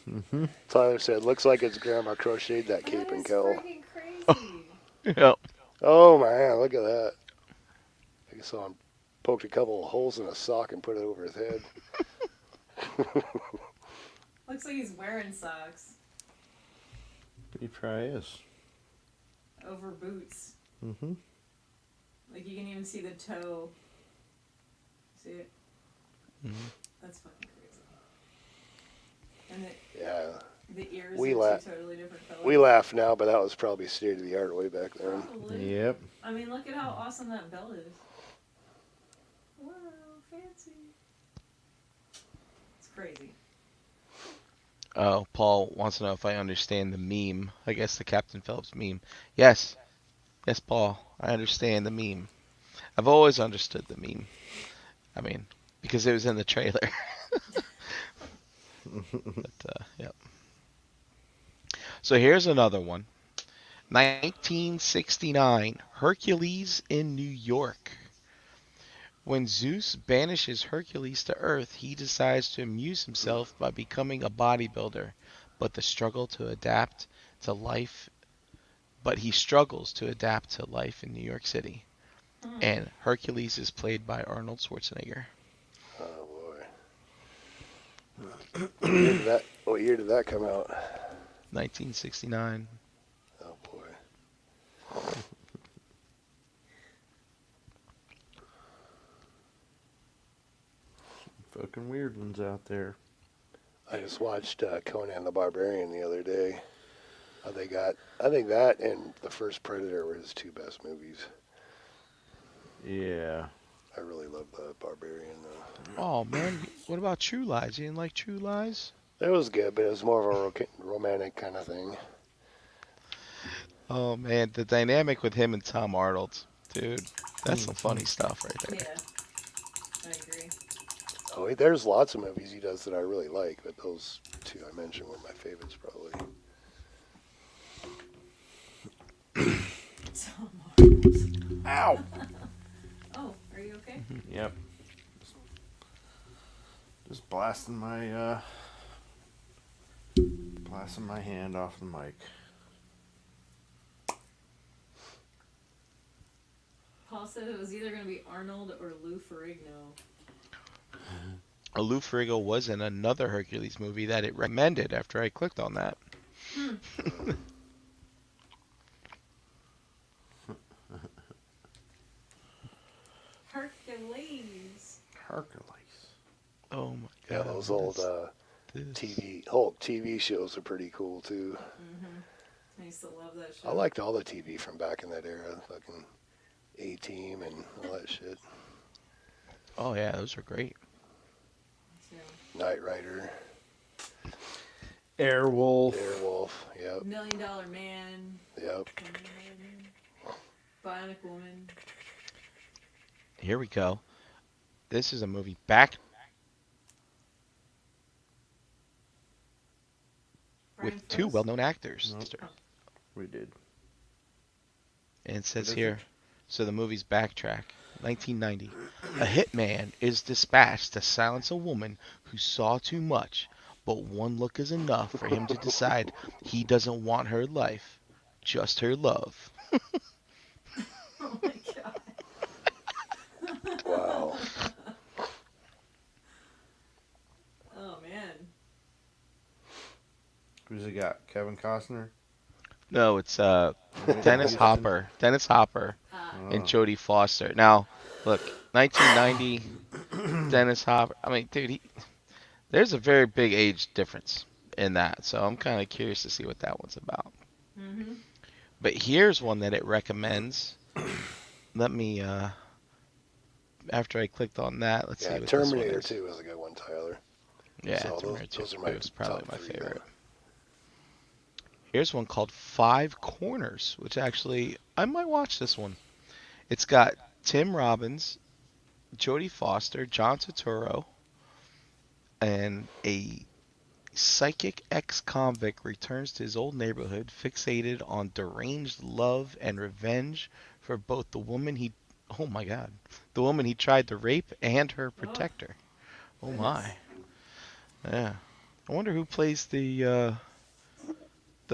Mm-hmm. Tyler said, looks like his grandma crocheted that That cape and is cowl. freaking crazy. Yep. Oh man, look at that. I saw him poked a couple of holes in a sock and put it over his head. Looks like he's wearing socks He probably is. over boots. Mm-hmm. Like you can even see the toe. See it? Mhm. That's fucking crazy. And Yeah, the ears We are la- two totally different colors. we laugh now, but that was probably state of the art way back then. Probably. Yep. I mean, look at how awesome that belt is. Wow, fancy. It's crazy. Oh, Paul wants to know if I understand the meme. I guess the Captain Phillips meme. Yes. Yes, Paul. I understand the meme. I've always understood the meme. I mean, because it was in the trailer. But, yep. So here's another one. 1969, Hercules in New York. When Zeus banishes Hercules to Earth, he decides to amuse himself by becoming a bodybuilder, but he struggles to adapt to life in New York City. And Hercules is played by Arnold Schwarzenegger. Oh boy. What year did that come out? 1969. Oh boy. Fucking weird ones out there. I just watched Conan the Barbarian the other day. I think that and the first Predator were his 2 best movies. Yeah. I really love the Barbarian though. Oh man, what about True Lies? You didn't like True Lies? It was good, but it was more of a romantic kind of thing. Oh man, the dynamic with him and Tom Arnold, dude, that's some funny stuff right there. Yeah, I agree. Oh, there's lots of movies he does that I really like, but those 2 I mentioned were my favorites probably. Ow! Oh, are you okay? Yep. Just blasting my hand off the mic. Paul said it was either going to be Arnold or Lou Ferrigno. Lou Ferrigno was in another Hercules movie that it recommended after I clicked on that. Hercules. Hercules. Oh my god. Yeah, those what old is this? Hulk TV shows are pretty cool too. I used to love that show. I liked all the TV from back in that era, fucking A-Team and all that shit. Oh yeah, those are great. Knight Rider, Airwolf. Airwolf, yep, $1 Million Man. yep. Bionic Woman. Here we go. This is a movie back Brian with two Frost? well-known actors. Nope. We did. And it says What is here, so the movie's backtrack. 1990. A hitman is dispatched to silence a woman who saw too much, but one look is enough for him to decide he doesn't want her life, just her love. Oh my god. Wow. Oh man. Who's it got? Kevin Costner? No, it's Whitney Dennis Houston? Hopper. Dennis Hopper and Oh. Jodie Foster. Now, look, 1990, Dennis Hopper. I mean, dude, there's a very big age difference in that, so I'm kind of curious to see what that one's about. Mm-hmm. But here's one that it recommends. Let me, after I clicked on that, let's see Yeah, what this one Terminator is. 2 is a good one, Tyler. Yeah, So Terminator 2 those are my was probably top my three favorite. then. Here's one called Five Corners, which actually, I might watch this one. It's got Tim Robbins, Jodie Foster, John Turturro, and a psychic ex-convict returns to his old neighborhood, fixated on deranged love and revenge for both the woman he, oh my god, the woman he tried to rape and her protector. Oh my, Goodness. yeah. I wonder who plays the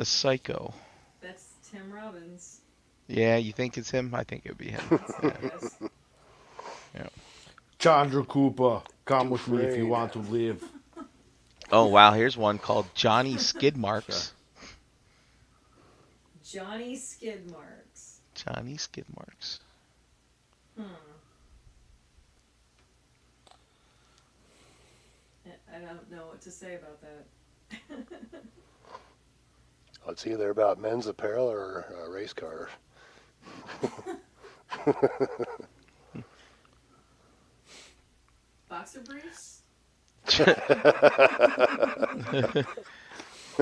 psycho. That's Tim Robbins. Yeah, you think it's him? I think it would be him. That's Yeah. my guess. Chandra Cooper, come with me if you Dufresne. want to live. Oh wow, here's one called Johnny Skid Marks. Johnny Skid Marks. Johnny Skid Marks. Hmm. I don't know what to say about that. It's either about men's apparel or race cars. Boxer briefs?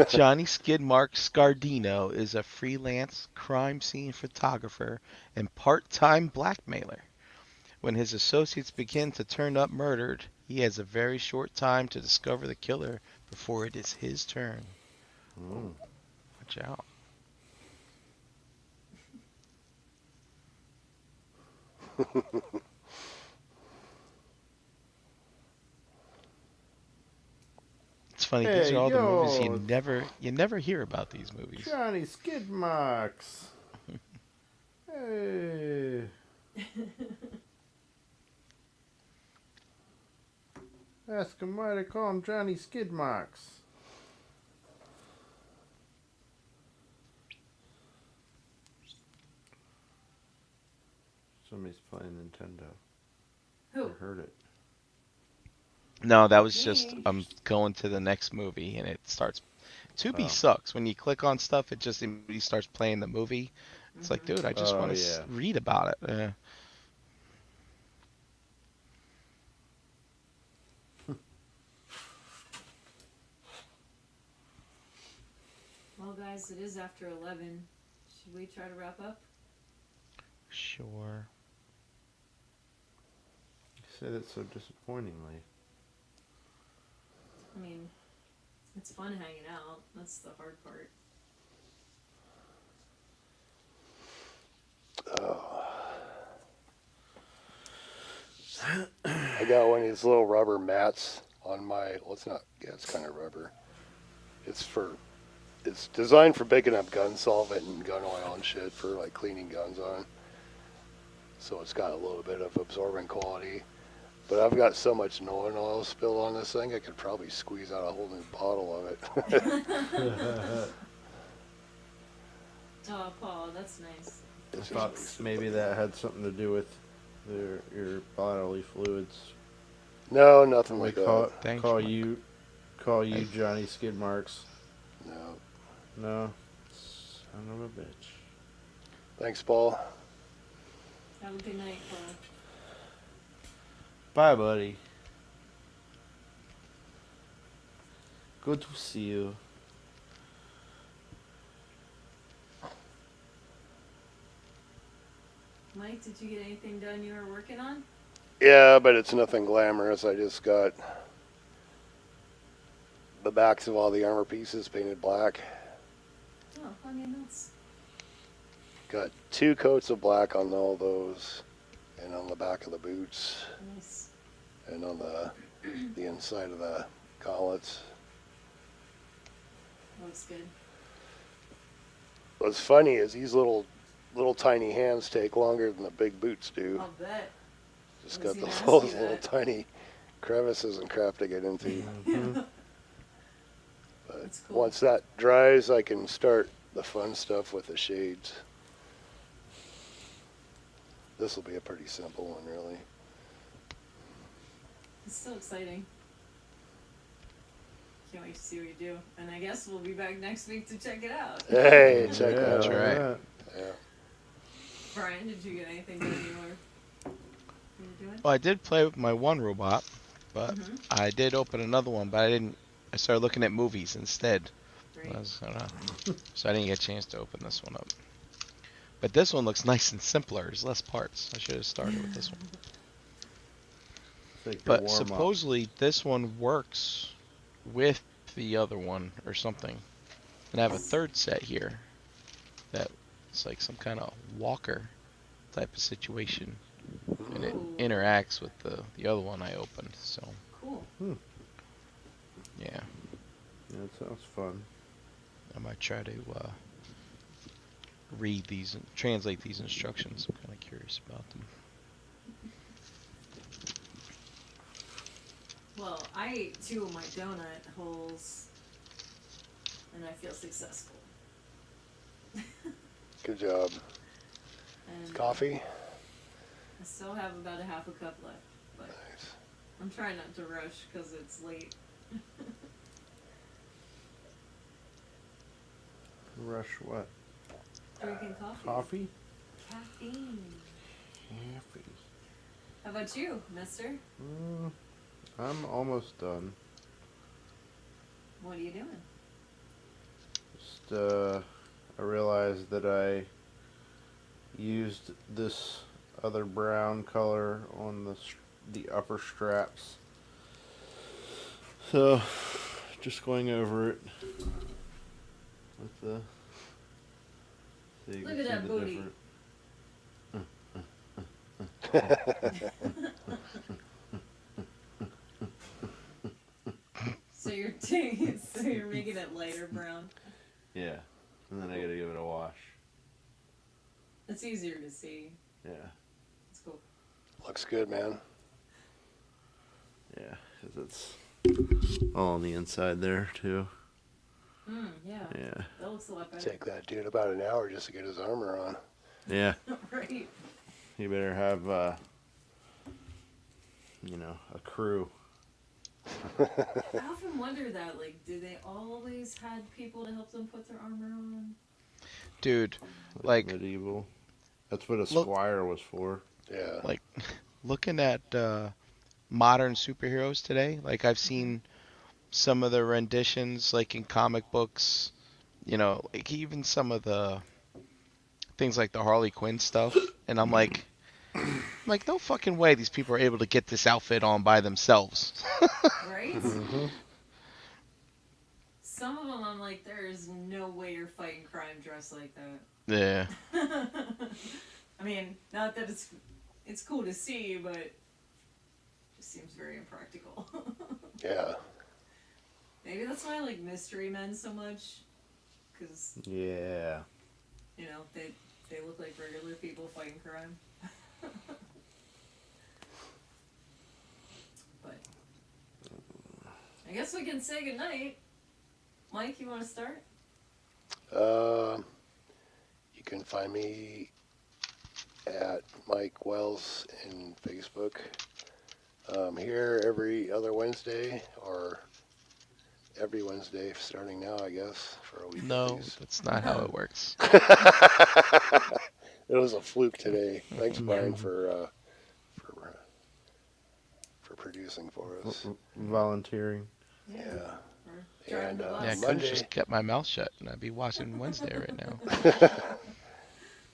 Johnny Skid Marks Scardino is a freelance crime scene photographer and part-time blackmailer. When his associates begin to turn up murdered, he has a very short time to discover the killer before it is his turn. Mm. Watch out. It's funny, these Hey, are all the movies yo. you never hear about these movies. Johnny Skid Marks. Hey. Ask him why they call him Johnny Skid Marks. Somebody's playing Nintendo. Who? I heard it. No, that was just Me. I'm going to the next movie and it starts. Tubi Oh. sucks. When you click on stuff, it just immediately starts playing the movie. It's like, dude, I just Oh, want to yeah. read about it. Yeah. Well, guys, it is after 11. Should we try to wrap up? Sure. You said it so disappointingly. I mean, it's fun hanging out. That's the hard part. I got one of these little rubber mats on my. Well, it's not. Yeah, it's kind of rubber. It's designed for picking up gun solvent and gun oil and shit for like cleaning guns on. So it's got a little bit of absorbent quality. But I've got so much Nolan oil spilled on this thing, I could probably squeeze out a whole new bottle of it. Oh, Paul, that's nice. I It's thought just- maybe that had something to do with your bodily fluids. No, nothing We like call, that. Thanks, call Mike. you Johnny Skid Marks. No. No, son of a bitch. Thanks, Paul. Have a good night, Paul. Bye, buddy. Good to see you. Mike, did you get anything done you were working on? Yeah, but it's nothing glamorous. I just got the backs of all the armor pieces painted black. Oh, I mean, that's Got 2 coats of black on all those, and on the back of the boots, nice. and on the inside of the gauntlets. Looks good. What's funny is these little tiny hands take longer than the big boots do. I'll bet. Just I got was gonna those ask little, you little that. tiny crevices and crap to get into. But That's cool. once that dries, I can start the fun stuff with the shades. This will be a pretty simple one, really. It's still exciting. Can't wait to see what you do. And I guess we'll be back next week to check it out. Hey, check Yeah, that That's out. right. Yeah. Brian, did you get anything done you were doing? Well, I did play with my one robot, but Mhm. I did open another one, but I didn't. I started looking at movies instead. Great. So I didn't get a chance to open this one up. But this one looks nice and simpler. There's less parts. I should have started with this one. Take your But warm up. supposedly this one works with the other one or something. And I have a third set here that it's like some kind of walker type of situation. And it Ooh. interacts with the other one I opened. So Cool. yeah, Yeah, it sounds fun. I might try to read these and translate these instructions. I'm kind of curious about them. Well, I ate 2 of my donut holes, and I feel successful. Good job. And Coffee? I still have about a half a cup left, but Nice. I'm trying not to rush because it's late. Rush what? Drinking coffee. Coffee? Caffeine. Coffee. How about you, mister? I'm almost done. What are you doing? Just, I realized that I used this other brown color on the upper straps. So, just going over it with the. So you Look can at see that the booty. So you're making it lighter brown. Yeah, and then I gotta give it a wash. It's easier to see. Yeah, It's cool. Looks good, man. yeah, because it's all on the inside there too. Yeah. Yeah, That looks a lot better. Take that dude about an hour just to get his armor on. yeah. Right. You better have, a crew. I often wonder that, like, do they always had people to help them put their armor on? Dude, like medieval. That's what a Look- squire was for. Yeah. like looking at modern superheroes today, like I've seen some of the renditions like in comic books, like even some of the things like the Harley Quinn stuff, and I'm like no fucking way these people are able to get this outfit on by themselves. Right? Mm-hmm. Some of them, I'm like, there is no way you're fighting crime dressed like that. Yeah. I mean, not that it's cool to see, but it just seems very impractical. Yeah. Maybe that's why I like Mystery Men so much, because Yeah. they look like regular people fighting crime. But I guess we can say goodnight. Mike, you want to start? You can find me at Mike Wells in Facebook. Here every other Wednesday, or every Wednesday starting now, I guess, for a week. at No, least. that's not how it works. It was a fluke today. Thanks, Brian, for producing for us. Volunteering. Yeah. Or driving And, the bus? Yeah, I could have Monday. just kept my mouth shut and I'd be watching Wednesday right now.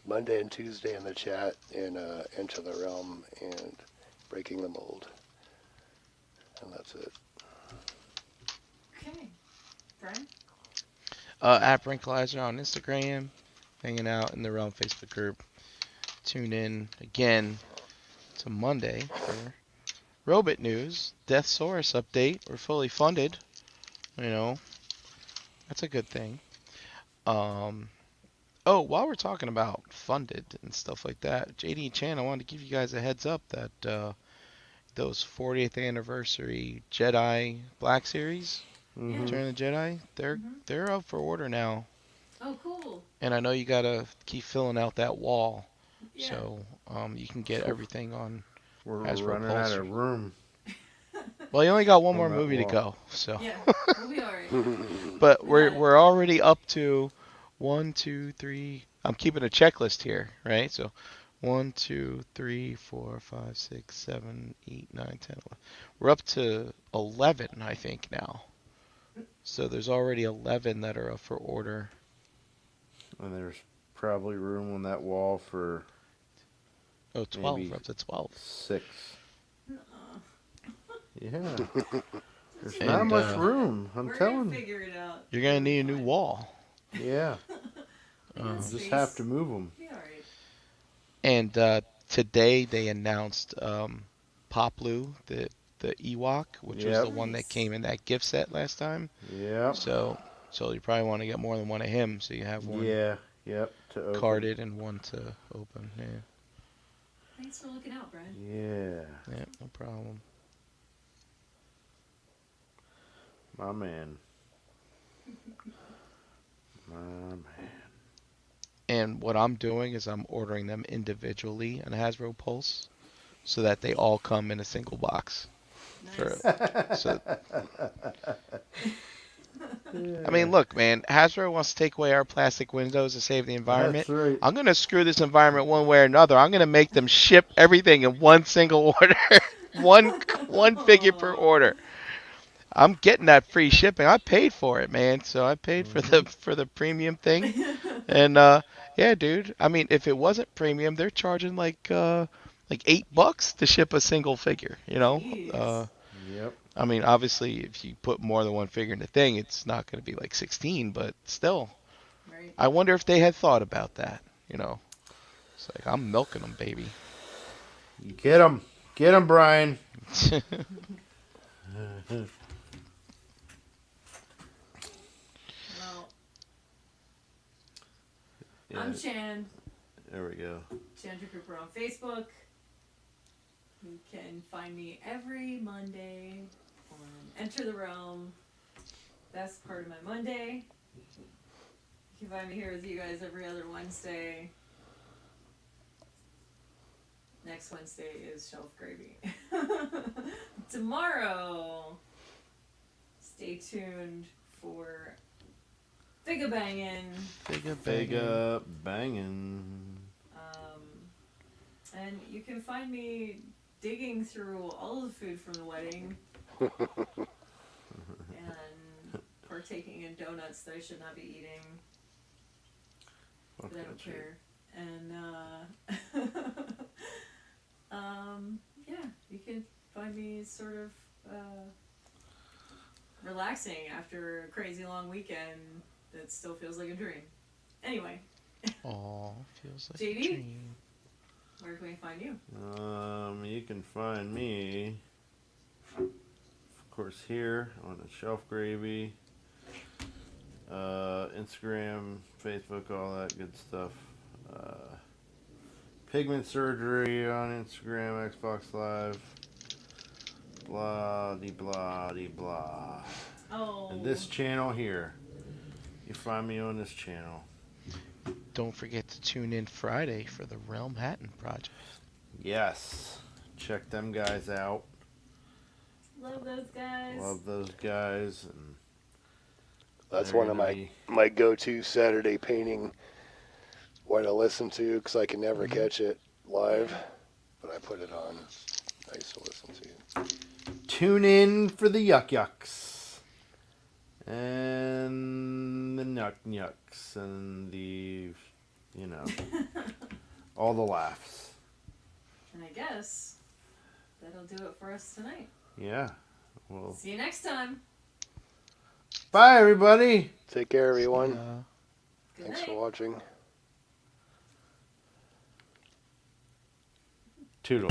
Monday and Tuesday in the chat in Into the Realm and Breaking the Mold. And that's it. Okay. Brian? At Brinkalizer on Instagram, hanging out in the Realm Facebook group. Tune in again to Monday for Robot News, Deathsaurus update. We're fully funded. You know, that's a good thing. Oh, while we're talking about funded and stuff like that, JD and Chan, I wanted to give you guys a heads up that those 40th anniversary Jedi Black Series, Mm-hmm. Return of the Jedi, they're up for order now. Oh, cool. And I know you gotta keep filling out that wall, Yeah. so you can get everything on. We're Hasbro running Pulse. out of room. Well, you only got one On more that movie to wall. go, so. Yeah, we'll be alright. But We got it. we're already up to 1, 2, 3. I'm keeping a checklist here, right? So 1, 2, 3, 4, 5, 6, 7, 8, 9, 10, 11. We're up to 11, I think now. So there's already 11 that are up for order. And there's probably room on that wall for Oh, 12. Maybe We're up to 12. 6. Yeah. There's And, not much room. I'm We're telling gonna you. figure it out. You're gonna We'll be need a new fine. wall. Yeah. We got Just space. have to move them. Be alright. And today they announced Poplu, the Ewok, which was Yep. the one that Nice. came in that gift set last time. Yep. So you probably want to get more than one of him, so you have one Yeah. Yep. To open. carded and one to open. Yeah, Thanks for looking out, Brian. Yeah. yeah, no problem. My man. My man. And what I'm doing is I'm ordering them individually on Hasbro Pulse, so that they all come in a single box. Nice. So I mean, look, man, Hasbro wants to take away our plastic windows to save the environment. That's right. I'm gonna screw this environment one way or another. I'm gonna make them ship everything in one single order, one figure per order. I'm getting that free shipping. I paid for it, man. So I paid for the premium thing. And yeah, dude. I mean, if it wasn't premium, they're charging like $8 to ship a single figure. You know. Jeez. Yep. I mean, obviously, if you put more than one figure in the thing, it's not going to be like 16, but still. Right. I wonder if they had thought about that. You know. It's like I'm milking them, baby. Get him. Get him, Brian. Well, Yeah, I'm Shannon. there we go. Chandra Cooper on Facebook. You can find me every Monday on Enter the Realm. Best part of my Monday. You can find me here with you guys every other Wednesday. Next Wednesday is ShelfGravy. Tomorrow, stay tuned for Figga Bangin'. Vega banging. And you can find me digging through all of the food from the wedding and partaking in donuts that I should not be eating, but I don't care. And yeah, you can find me sort of relaxing after a crazy long weekend that still feels like a dream. Anyway, Aw, feels like JD? a dream. where can we find you? You can find me, of course, here on the ShelfGravy, Instagram, Facebook, all that good stuff. Pigment Surgery on Instagram, Xbox Live, blah de blah de blah. Oh. And this channel here, you find me on this channel. Don't forget to tune in Friday for the Realm Hatton project. Yes, check them guys out. Love those guys. Love those guys. And That's they're one of gonna my go-to Saturday painting one to listen to because I can never catch it live, but I put it on. It's nice to listen to. tune in for the yuck yucks and the nuck yucks and the, you know, all the laughs. And I guess that'll do it for us tonight. Yeah. Well, See you next time. Bye, everybody. Take care, everyone. Good Thanks night. for watching. Toodle.